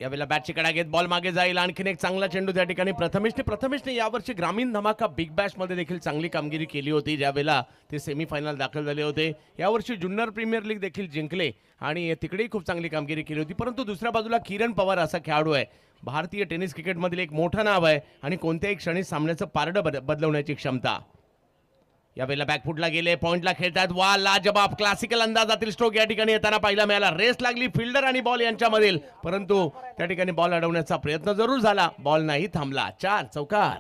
यावेळेला बॅटची कडा घेत बॉल मागे जाईल. आणखीन एक चांगला चेंडू त्या ठिकाणी प्रथमेशने यावर्षी ग्रामीण धमाका बिग बॅश मध्ये देखील चांगली कामगिरी केली होती, ज्यावेळेला ते सेमीफायनल दाखल झाले होते. यावर्षी जुन्नर प्रीमियर लीग देखील जिंकले आणि तिकडेही खूप चांगली कामगिरी केली होती. परंतु दुसऱ्या बाजूला किरण पवार असा खेळाडू आहे, भारतीय टेनिस क्रिकेटमधील एक मोठं नाव आहे आणि कोणत्याही क्षणी सामन्याचं पारडं बदलवण्याची क्षमता. यावेळेला बॅकफुटला गेले, पॉइंटला खेळतात. वा, लाजबाब क्लासिकल अंदाजातील स्ट्रोक या ठिकाणी येताना पाहायला मिळाला. रेस लागली फिल्डर आणि बॉल यांच्यामधील, परंतु त्या ठिकाणी बॉल अडवण्याचा प्रयत्न जरूर झाला, बॉल नाही थांबला. 4 चौकार.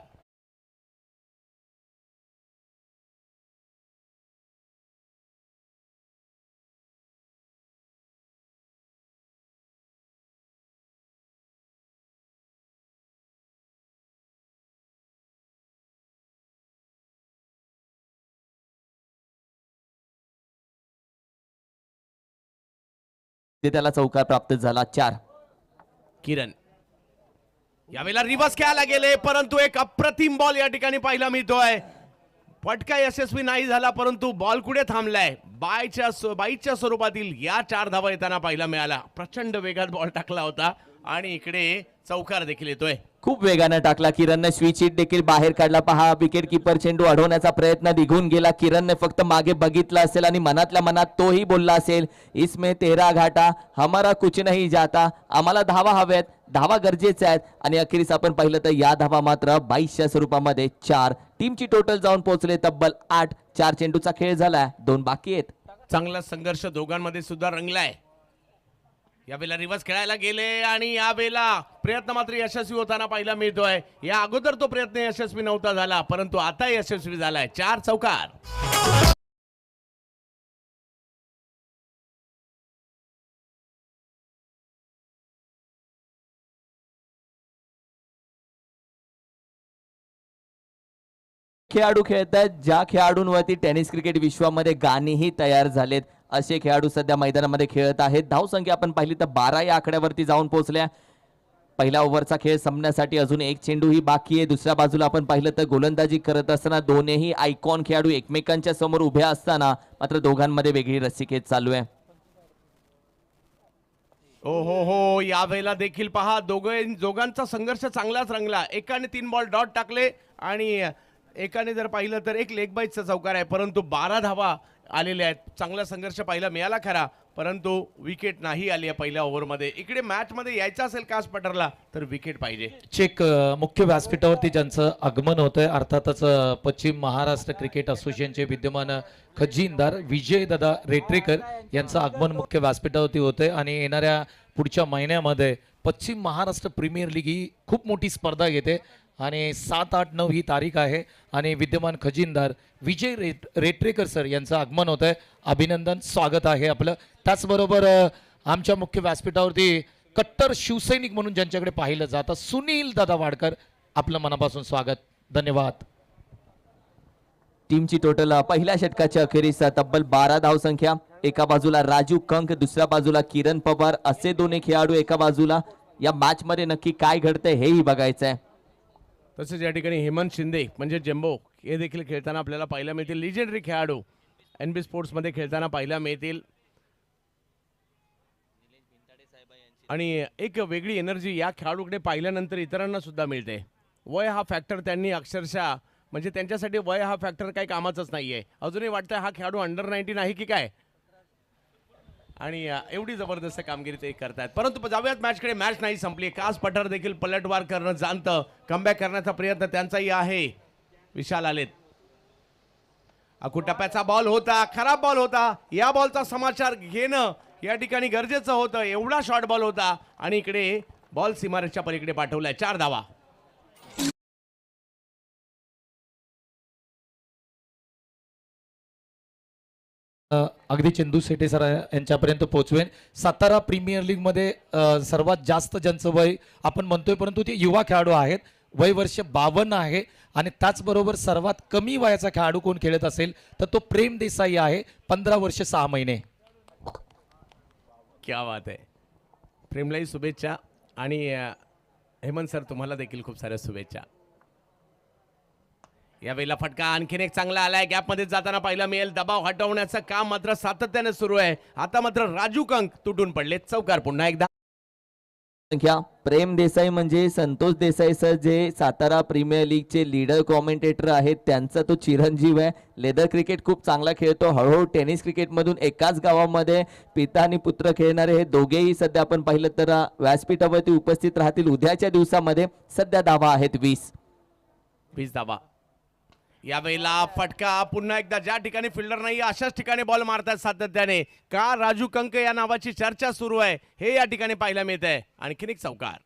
त्याला चौकार प्राप्त झाला. 4. किरण यावेळेला रिव्हर्स खेळायला गेले, परंतु एक अप्रतिम बॉल या ठिकाणी पाहायला मिळतोय. फटका यशस्वी नाही झाला, परंतु बॉल कुठे थांबलाय. बाईच्या स्वरूपातील या 4 धावा येताना पाहायला मिळाला. प्रचंड वेगात बॉल टाकला होता आणि इकडे चौकार देखील येतोय. खूप वेगाने टाकला किरणने. स्विच हिट देखील बाहेर काढला. पहा, विकेट किपर चेंडू अडवण्याचा प्रयत्न निघून गेला. किरणने फक्त मागे बघितलं असेल आणि मनातल्या मनात तोही बोलला असेल, इसमें तेरा घाटा हमारा कुछ नहीं जाता. आम्हाला धावा हव्यात, धावा गरजेच्या आहेत. आणि अखेरीस आपण पाहिलं तर या धावा मात्र 22च्या स्वरूपामध्ये 4. टीमची टोटल जाऊन पोहोचले तब्बल 8. 4 चेंडूचा खेळ झालाय, 2 बाकी आहेत. चांगला संघर्ष दोघांमध्ये सुद्धा रंगलाय. यावेळेला रिव्हर्स खेळायला गेले आणि यावेळेला प्रयत्न मात्र यशस्वी होताना पाहायला मिळतोय. या अगोदर तो प्रयत्न यशस्वी नव्हता झाला, परंतु आता यशस्वी झालाय. 4 चौकार. खेळाडू खेळत आहेत ज्या खेळाडूंवरती टेनिस क्रिकेट विश्वामध्ये गाणीही तयार झालेत असे खेळाडू सध्या मैदानामध्ये खेळत आहेत. धावसंख्या आपण पाहिली तर 12 या आकड्यावरती जाऊन पोहोचल्या. पहिल्या ओव्हरचा खेळ संपण्यासाठी अजून एक चेंडूही बाकी आहे. दुसऱ्या बाजूला आपण पाहिलं तर गोलंदाजी करत असताना दोन्ही आयकॉन खेळाडू एकमेकांच्या समोर उभ्या असताना मात्र दोघांमध्ये वेगळी रस्सीखेच चालू आहे. ओ हो यावेळेला देखील पहा दोघांचा संघर्ष चांगलाच रंगला. एकाने 3 बॉल डॉट टाकले आणि एकाने जर पाहिलं तर एक लेग बाईटचा चौकार आहे, परंतु 12 धावा आलेल्या आहेत. चांगला संघर्ष पाहायला मिळाला खरा, परंतु विकेट नाही आली आहे पहिल्या ओव्हरमध्ये. इकडे मॅच मध्ये यायचं असेल कास पटरला तर विकेट पाहिजे. चेक मुख्य व्यासपीठावरती ज्यांचं आगमन होतंय अर्थातच पश्चिम महाराष्ट्र क्रिकेट असोसिएशनचे विद्यमान खजिनदार विजयदादा रेटरेकर यांचं आगमन मुख्य व्यासपीठावरती होतंय आणि येणाऱ्या पुढच्या महिन्यामध्ये पश्चिम महाराष्ट्र प्रीमियर लीग ही खूप मोठी स्पर्धा घेते आणि 7, 8, 9 ही तारीख आहे आणि विद्यमान खजिनदार विजय रेटरेकर सर यांचं आगमन होत आहे. अभिनंदन, स्वागत आहे आपलं. त्याचबरोबर आमच्या मुख्य व्यासपीठावरती कट्टर शिवसैनिक म्हणून ज्यांच्याकडे पाहिलं जातं सुनील दादा वाडकर, आपलं मनापासून स्वागत, धन्यवाद. टीमची टोटल पहिल्या षटकाच्या अखेरीस तब्बल 12 धावसंख्या. एका बाजूला राजू कंक, दुसऱ्या बाजूला किरण पवार असे दोन्ही खेळाडू एका बाजूला. या मॅच मध्ये नक्की काय घडतंय हेही बघायचं आहे. तसेच या ठिकाणी हेमंत शिंदे म्हणजे जेम्बो हे देखील खेळताना आपल्याला पाहायला मिळतील. लिजेंडरी खेळाडू NB स्पोर्ट्समध्ये खेळताना पाहायला मिळतील आणि एक वेगळी एनर्जी या खेळाडूकडे पाहिल्यानंतर इतरांना सुद्धा मिळते. वय हा फॅक्टर त्यांनी अक्षरशः म्हणजे त्यांच्यासाठी वय हा फॅक्टर काही कामाचाच नाहीये. अजूनही वाटतंय हा खेळाडू अंडर 19 आहे की काय, आणि एवढी जबरदस्त कामगिरी ते करतायत. परंतु जाऊयात मॅचकडे. मॅच नाही संपली. कास पठार देखील पलटवार करणं जाणतं. कमबॅक करण्याचा प्रयत्न त्यांचाही आहे. विशाल आलेत. अकुटप्प्याचा बॉल होता, खराब बॉल होता. या बॉलचा समाचार घेणं या ठिकाणी गरजेचं होतं. एवढा शॉर्ट बॉल होता आणि इकडे बॉल सीमारेषच्या पलीकडे पाठवलाय. 4 धावा. अगदी चंदू सेठे सर यांच्यापर्यंत पोहोचवेन. सातारा प्रीमियर लीग मध्ये सर्वात जास्त ज्यांचं वय आपण म्हणतोय परंतु ते युवा खेळाडू आहेत. वय वर्ष 52 आहे आणि त्याचबरोबर सर्वात कमी वयाचा खेळाडू कोण खेळत असेल तर तो प्रेम देसाई आहे, 15 वर्ष 6 महिने. क्या बात आहे. प्रेमलाही शुभेच्छा आणि हेमंत सर तुम्हाला देखील खूप साऱ्या शुभेच्छा. यावेळेला फटका आणखीन एक चांगला आलाय. गॅपमध्ये जाताना पाहायला मिळेल. दबाव हटवण्याचं काम मात्र सातत्याने सुरू आहे. आता मात्र राजू कंक तुटून पडले. चौकार पुन्हा एकदा. संख्या प्रेम देसाई म्हणजे संतोष देसाई सर जे सातारा प्रीमियर लीगचे लीडर कॉमेंटेटर आहेत त्यांचा तो चिरंजीव आहे. लेदर क्रिकेट खूप चांगला खेळतो. हळूहळू टेनिस क्रिकेटमधून एकाच गावामध्ये पिता आणि पुत्र खेळणारे हे दोघेही सध्या आपण पाहिलं तर व्यासपीठावरती उपस्थित राहतील. उद्याच्या दिवसामध्ये सध्या धावा आहेत 20 धावा. यावेळेला फटका पुन्हा एकदा. ज्या ठिकाणी फिल्डर नाही अशाच ठिकाणी बॉल मारतात सातत्याने. का राजू कंक या नावाची चर्चा सुरू आहे हे या ठिकाणी पाहायला मिळत आहे. आणखीन एक चौकार.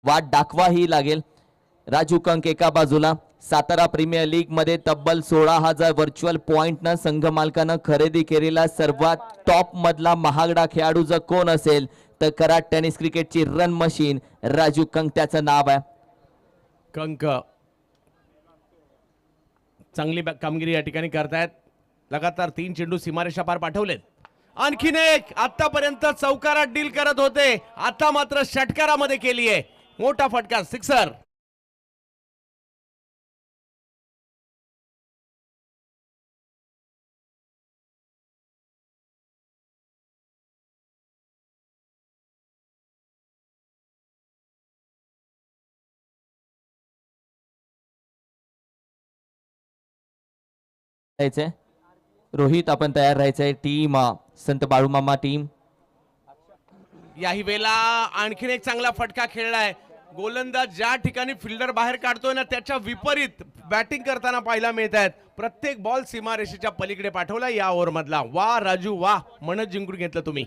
वाट दाखवाही लागेल. राजू कंक एका बाजूला. सातारा प्रीमियर लीग मध्ये तब्बल 16,000 व्हर्च्युअल पॉइंटनं संघ मालकानं खरेदी केलेला सर्वात टॉप मधला महागडा खेळाडू जर कोण असेल तर कराड टेनिस क्रिकेटची रन मशीन राजू कंक त्याचं नाव आहे. कंक चांगली कामगिरी या ठिकाणी करतायत. लगातार 3 चेंडू सीमारेषा पार पाठवलेत. आणखीन एक. आतापर्यंत चौकारात डील करत होते, आता मात्र षटकारामध्ये केली आहे. मोठा फटका, सिक्सर. रोहित आपण तयार राहायचंय. टीम संत बाळूमामा टीम. याही वेळेला आणखीन एक चांगला फटका खेळलाय. गोलंदाज ज्या ठिकाणी फिल्डर बाहेर काढतोय ना त्याच्या विपरीत बॅटिंग करताना पाहायला मिळत आहेत. प्रत्येक बॉल सीमारेषेच्या पलीकडे पाठवला या ओव्हर मधला. वा राजू वा, मनच जिंकून घेतलं तुम्ही.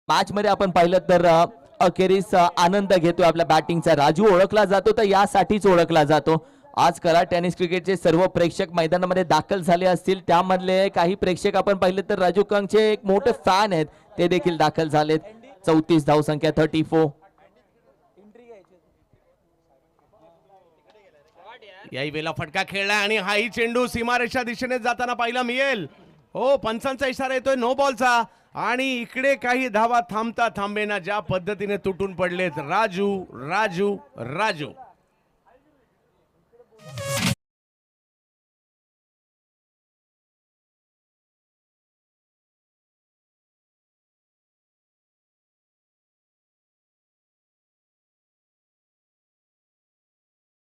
मॅच मध्ये आपण पाहिलं तर अखेरीस आनंद घेतोय आपल्या बॅटिंगचा. राजू ओळखला जातो तर यासाठीच ओळखला जातो. आज करा टेनिस क्रिकेटचे सर्व प्रेक्षक मैदानामध्ये दाखल झाले असतील. त्यामधले काही प्रेक्षक आपण पाहिले तर राजू कंगचे एक मोठे फॅन आहेत, ते देखील दाखल झालेत. 34 धावसंख्या 34. याही वेळेला फटका खेळला आणि हाही चेंडू सीमारेषा दिशेने जाताना पाहायला मिळेल. हो, पंचांचा इशारा येतोय नो बॉलचा. आणि इकडे काही धावा थांबता थांबेना ज्या पद्धतीने तुटून पडलेत. राजू राजू राजू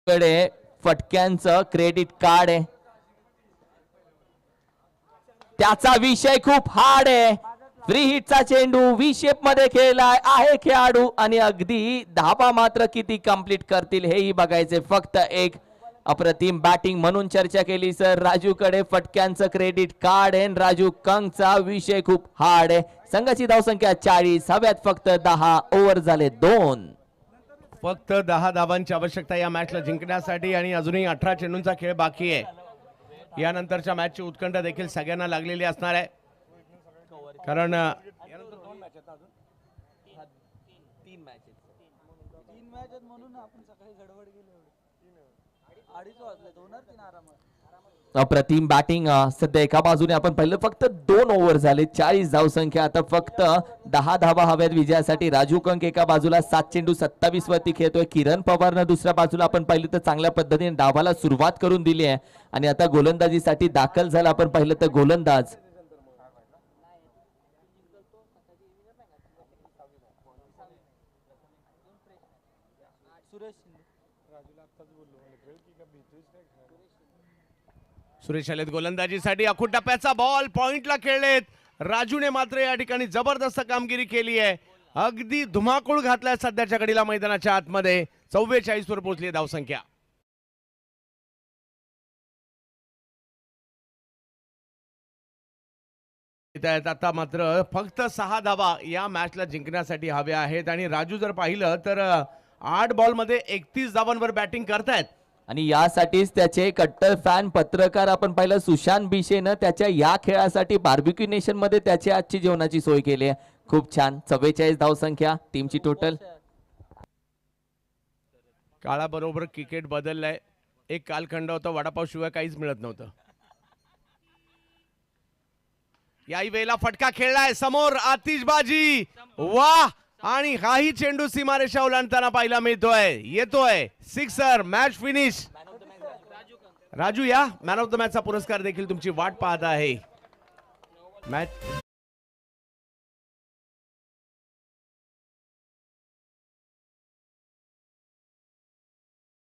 कडे फटक्यांचं क्रेडिट कार्ड आहे. त्याचा विषय खूप हार्ड आहे. फ्री हिटचा चेंडू व्ही शेप मध्ये खेळलाय आहे खेळाडू आणि अगदी धावा मात्र किती कंप्लीट करतील हेही बघायचे. फक्त एक अप्रतिम बॅटिंग म्हणून चर्चा केली सर. राजूकडे फटक्यांचं क्रेडिट कार्ड आहे. राजू कंगचा विषय खूप हार्ड आहे. संघाची धावसंख्या 40, हव्यात फक्त 10, ओव्हर झाले 2. फक्त 10 धावांची आवश्यकता या मॅचला जिंकण्यासाठी आणि अजूनही 18 चेंडूंचा खेळ बाकी आहे. यानंतरच्या मॅचची उत्कंठा देखील सगळ्यांना लागलेली असणार आहे. कारण अप्रतिम बॅटिंग सध्या एका बाजूने आपण पाहिलं. फक्त 2 ओव्हर झाले, 40 धावसंख्या. आता फक्त 10 धावा हव्यात विजयासाठी. राजू कंक एका बाजूला 7 चेंडू 27 वरती खेळतोय. किरण पवारनं दुसऱ्या बाजूला आपण पाहिलं तर चांगल्या पद्धतीने डावाला सुरुवात करून दिली आहे आणि आता गोलंदाजीसाठी दाखल झाला. आपण पाहिलं तर गोलंदाज सुरेश आलेत गोलंदाजीसाठी. अखूट टप्प्याचा बॉल पॉइंटला खेळलेत. राजूने मात्र या ठिकाणी जबरदस्त कामगिरी केली आहे. अगदी धुमाकूळ घातलाय सध्याच्या घडीला मैदानाच्या आतमध्ये. 44 वर पोहोचली धावसंख्या. आता मात्र फक्त 6 धावा या मॅचला जिंकण्यासाठी हव्या आहेत आणि राजू जर पाहिलं तर 8 बॉल मध्ये 31 धावांवर बॅटिंग करतायत. आणि यासाठीच त्याचे कट्टर फॅन पत्रकार आपण पाहिलं सुशांत बिशेनं त्याच्या या खेळासाठी बार्बिक्यू नेशन मध्ये त्याची आजची जेवणाची सोय केली आहे. खूप छान. 44 धावसंख्या टीमची टोटल. काळाबरोबर क्रिकेट बदललाय. एक कालखंड होता वडापाव शिवाय काहीच मिळत नव्हतं. याही वेळेला फटका खेळलाय समोर आतिषबाजी. वाह. आणि हाही चेंडू सीमारेषा ओलांडताना पाहायला मिळतोय. येतोय सिक्सर. Match finish. राजू या मॅन ऑफ द मॅचचा पुरस्कार देखील तुमची वाट पाहत आहे. मॅच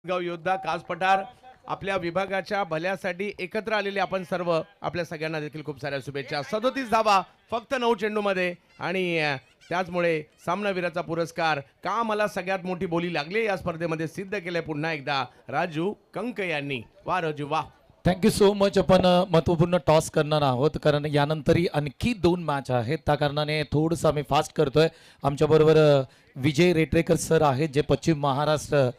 गाव योद्धा कास पठार आपल्या विभागाच्या भल्यासाठी एकत्र आलेले आपण सर्व आपल्या सगळ्यांना देखील खूप साऱ्या शुभेच्छा. 37 धावा फक्त 9 चेंडू मध्ये आणि त्याचमुळे सामनावीराचा पुरस्कार का मला सगळ्यात मोठी बोली लागली या स्पर्धेमध्ये सिद्ध केले पुन्हा एकदा राजू कंक यांनी. वा राजू वा. Thank you so much. आपण महत्त्वपूर्ण टॉस करणार आहोत कारण यानंतरही आणखी 2 मॅच आहेत. त्या कारणाने थोडंसं आम्ही फास्ट करतोय. आमच्याबरोबर विजय रेटरेकर सर आहेत जे पश्चिम महाराष्ट्र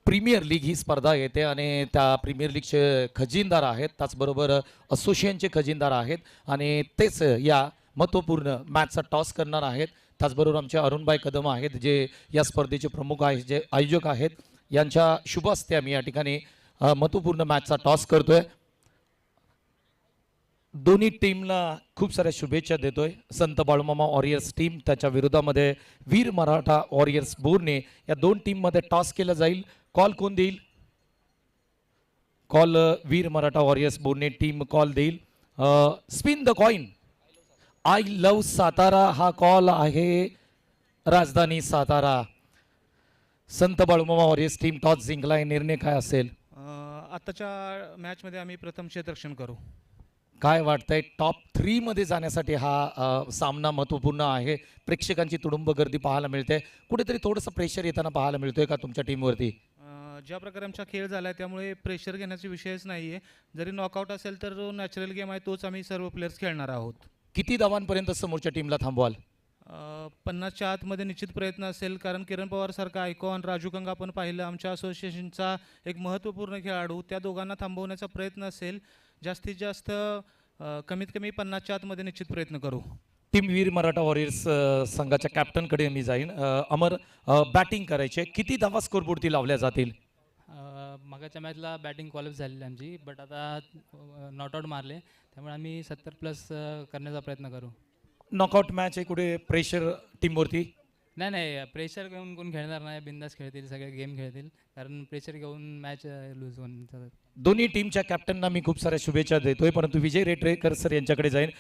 प्रीमियर लीग ही स्पर्धा येते आणि त्या प्रीमियर लीगचे खजिनदार आहेत. त्याचबरोबर असोसिएशनचे खजिनदार आहेत आणि तेच या महत्त्वपूर्ण मॅचचा टॉस करणार आहेत. त्याचबरोबर आमचे अरुणभाई कदम आहेत जे या स्पर्धेचे प्रमुख आहेत, जे आयोजक आहेत. यांच्या शुभ हस्ते आम्ही या ठिकाणी महत्त्वपूर्ण मॅचचा टॉस करतोय. दोन्ही टीमला खूप साऱ्या शुभेच्छा देतोय. संत बाळूमामा वॉरियर्स टीम त्याच्या विरोधामध्ये वीर मराठा वॉरियर्स बोर्ने या 2 टीममध्ये टॉस केला जाईल. कॉल कोण देईल? कॉल वीर Maratha warriors borne team call देईल. Spin the coin. I love Satara हा कॉल आहे राजधानी सातारा. संत बाळूमामा वॉरियर्स टीम टॉस जिंकलाय. निर्णय काय असेल? आताच्या मॅचमध्ये आम्ही प्रथम क्षेत्ररक्षण करू. काय वाटतंय? टॉप 3 मध्ये जाण्यासाठी हा सामना महत्त्वपूर्ण आहे. प्रेक्षकांची तुडुंब गर्दी पाहायला मिळते. कुठेतरी थोडंसं प्रेशर येताना पाहायला मिळतोय का तुमच्या टीमवरती? ज्या प्रकारे आमचा खेळ झाला आहे त्यामुळे प्रेशर घेण्याचा विषयच नाही आहे. जरी नॉकआउट असेल तर जो नॅचरल गेम आहे तोच आम्ही सर्व प्लेयर्स खेळणार आहोत. किती धावांपर्यंत समोरच्या टीमला थांबवाल? 50च्या आतमध्ये निश्चित प्रयत्न असेल, कारण किरण पवारसारखा आयकॉन, राजू कंग आपण पाहिलं आमच्या असोसिएशनचा एक महत्त्वपूर्ण खेळाडू, त्या दोघांना थांबवण्याचा प्रयत्न असेल. जास्तीत जास्त कमीत कमी 50च्या आतमध्ये निश्चित प्रयत्न करू. टीम वीर मराठा वॉरियर्स संघाच्या कॅप्टनकडे मी जाईन. अमर, बॅटिंग करायचे, किती धावा स्कोरबोर्डती लावल्या जातील? मागाच्या मॅचला बॅटिंग क्वालिफाय झालेली आमची, बट आता नॉट आऊट मारले, त्यामुळे आम्ही 70 प्लस करण्याचा प्रयत्न करू. नॉकआउट मॅच आहे, कुठे प्रेशर टीमवरती? नाही, प्रेशर घेऊन कोण खेळणार नाही, बिंदास खेळतील, सगळे गेम खेळतील, कारण प्रेशर घेऊन मॅच लूज होऊन. दोन्ही टीमच्या कॅप्टनना मी खूप साऱ्या शुभेच्छा देतोय, परंतु विजय रेटरेकर सर यांच्याकडे जाईन.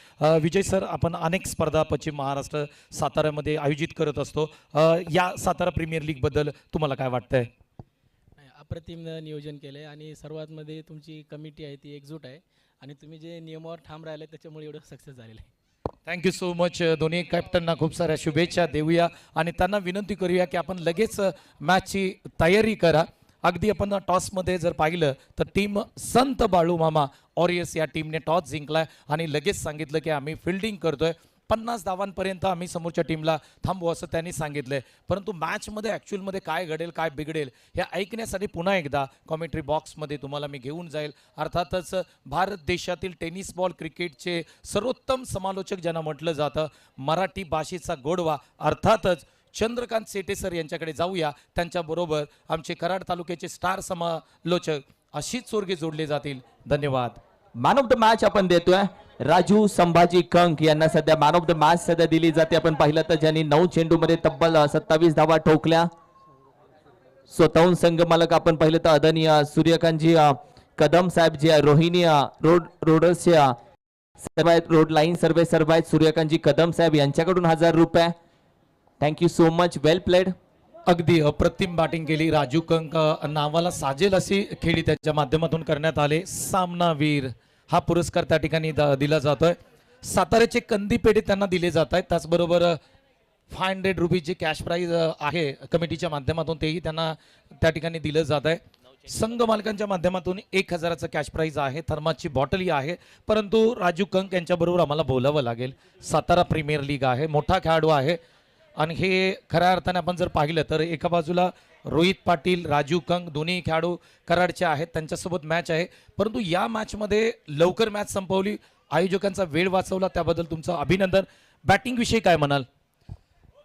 विजय सर, आपण अनेक स्पर्धा पश्चिम महाराष्ट्र साताऱ्यामध्ये आयोजित करत असतो. या सातारा प्रीमियर लीगबद्दल तुम्हाला काय वाटतंय? अप्रतिम नियोजन केलं आहे आणि सर्वात मध्ये तुमची कमिटी आहे ती एकजूट आहे आणि तुम्ही जे नियमावर ठाम राहिले त्याच्यामुळे एवढं सक्सेस झालेलं आहे. Thank you so much. दोन्ही कॅप्टनना खूप साऱ्या शुभेच्छा देऊया आणि त्यांना विनंती करूया की आपण लगेच मॅचची तयारी करा. अगदी आपण टॉसमध्ये जर पाहिलं तर टीम संत बाळू मामा वॉरियर्स या टीमने टॉस जिंकलाय आणि लगेच सांगितलं की आम्ही फिल्डिंग करतोय, 50 धावांपर्यंत आम्ही समोरच्या टीमला थांबवू असं त्यांनी सांगितलंय. परंतु मॅचमध्ये ॲक्च्युअलमध्ये काय घडेल, काय बिघडेल हे ऐकण्यासाठी पुन्हा एकदा कॉमेंट्री बॉक्समध्ये तुम्हाला मी घेऊन जाईल. अर्थातच भारत देशातील टेनिस बॉल क्रिकेटचे सर्वोत्तम समालोचक ज्यांना म्हटलं जातं, मराठी भाषेचा गोडवा, अर्थातच चंद्रकांत सेटे सर यांच्याकडे जाऊया. त्यांच्याबरोबर आमचे कराड तालुक्याचे स्टार समालोचक अशीच चोरगे जोडले जातील. धन्यवाद. मॅन ऑफ द मॅच आपण देतोय राजू संभाजी कंक यांना. सध्या मॅन ऑफ द मॅच सध्या दिली जाते. आपण पाहिलं तर ज्यांनी 9 चेंडूमध्ये तब्बल 27 धावा ठोकल्या. स्वतःहून संघ मालक आपण पाहिलं तर आदरणीय सूर्यकांतजी कदम साहेब जे रोहिणी रोडर्सचे सर्व आहेत, रोड लाईन सर्वे आहेत, सूर्यकांतजी कदम साहेब यांच्याकडून 1000 रुपये. थँक्यू सो मच, वेल प्लेड. अगदी अप्रतिम बॅटिंग केली. राजू कंक नावाला साजेल अशी खेळी त्याच्या माध्यमातून करण्यात आले. सामनावीर हा पुरस्कार त्या ठिकाणी दिला जातोय. साताऱ्याचे कंदी पेढे त्यांना दिले जात आहेत. त्याचबरोबर 500 रुपीजचे कॅश प्राईज आहे कमिटीच्या माध्यमातून, तेही त्यांना त्या ठिकाणी दिलं जात आहे. संघ मालकांच्या माध्यमातून 1000चं कॅश प्राईज आहे. थर्मासची बॉटलही आहे. परंतु राजू कंक यांच्याबरोबर आम्हाला बोलावं लागेल. सातारा प्रीमियर लीग आहे, मोठा खेळाडू आहे आणि हे खऱ्या अर्थाने आपण जर पाहिलं तर एका बाजूला रोहित पाटील, राजू कंक दोन्ही खेळाडू कराडचे आहेत, त्यांच्यासोबत मॅच आहे. परंतु या मॅचमध्ये लवकर मॅच संपवली, आयोजकांचा वेळ वाचवला, त्याबद्दल तुमचं अभिनंदन. बॅटिंग विषयी काय म्हणाल?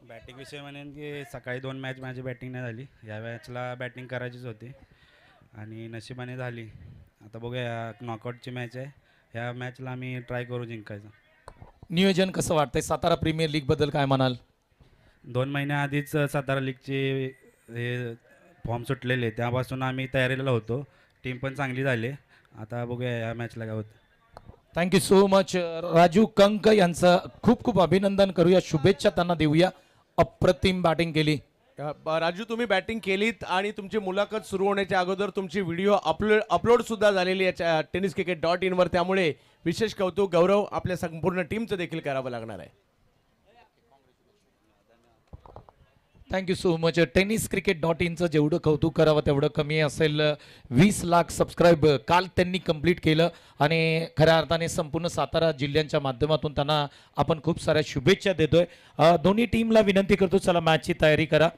बॅटिंग विषयी म्हणेन की सकाळी 2 मॅच माझी बॅटिंग नाही झाली. या मॅचला बॅटिंग करायचीच होती आणि नशिबाने झाली. आता बघूया, नॉकआउटची मॅच आहे, ह्या मॅचला आम्ही ट्राय करू जिंकायचं. नियोजन कसं वाटतंय? सातारा प्रीमियर लीगबद्दल काय म्हणाल? 2 महिन्याआधीच सातारा लीगचे हे फॉर्म सुटलेले, त्यापासून आम्ही तयारीला होतो. टीम पण चांगली झाली. आता बघूया या मॅचला काय होतं. Thank you so much. Raju Kank यांचं खूप खूप अभिनंदन करूया, शुभेच्छा त्यांना देऊया. अप्रतिम बॅटिंग केली. राजू, तुम्ही बॅटिंग केलीत आणि तुमची मुलाखत सुरू होण्याच्या अगोदर तुमची व्हिडिओ अपलोड सुद्धा झालेली आहे tenniscricket.in वर, त्यामुळे विशेष कौतुक, गौरव आपल्या संपूर्ण टीमचं देखील करावं लागणार आहे. Thank you so much. tenniscricket.inचं जेवढं कौतुक करावं तेवढं कमी असेल. 20 लाख सबस्क्राईब काल त्यांनी कंप्लीट केलं आणि खऱ्या अर्थाने संपूर्ण सातारा जिल्ह्यांच्या माध्यमातून त्यांना आपण खूप साऱ्या शुभेच्छा देतोय. दोन्ही टीमला विनंती करतो, चला मॅचची तयारी करा.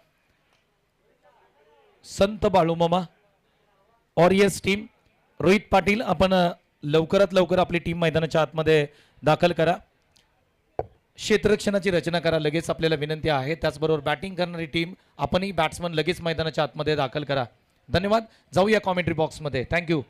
संत बाळूमामा वॉरियर्स टीम, रोहित पाटील, आपण लवकरात लवकर आपली टीम मैदानाच्या आतमध्ये दाखल करा. क्षेत्ररक्षणाची रचना करा, लगेच आपल्याला विनंती आहे. त्याचबरोबर बॅटिंग करणारी टीम, आपणही बॅट्समन लगेच मैदानाच्या आतमध्ये दाखल करा. धन्यवाद. जाऊया कॉमेंट्री बॉक्समध्ये. थँक्यू.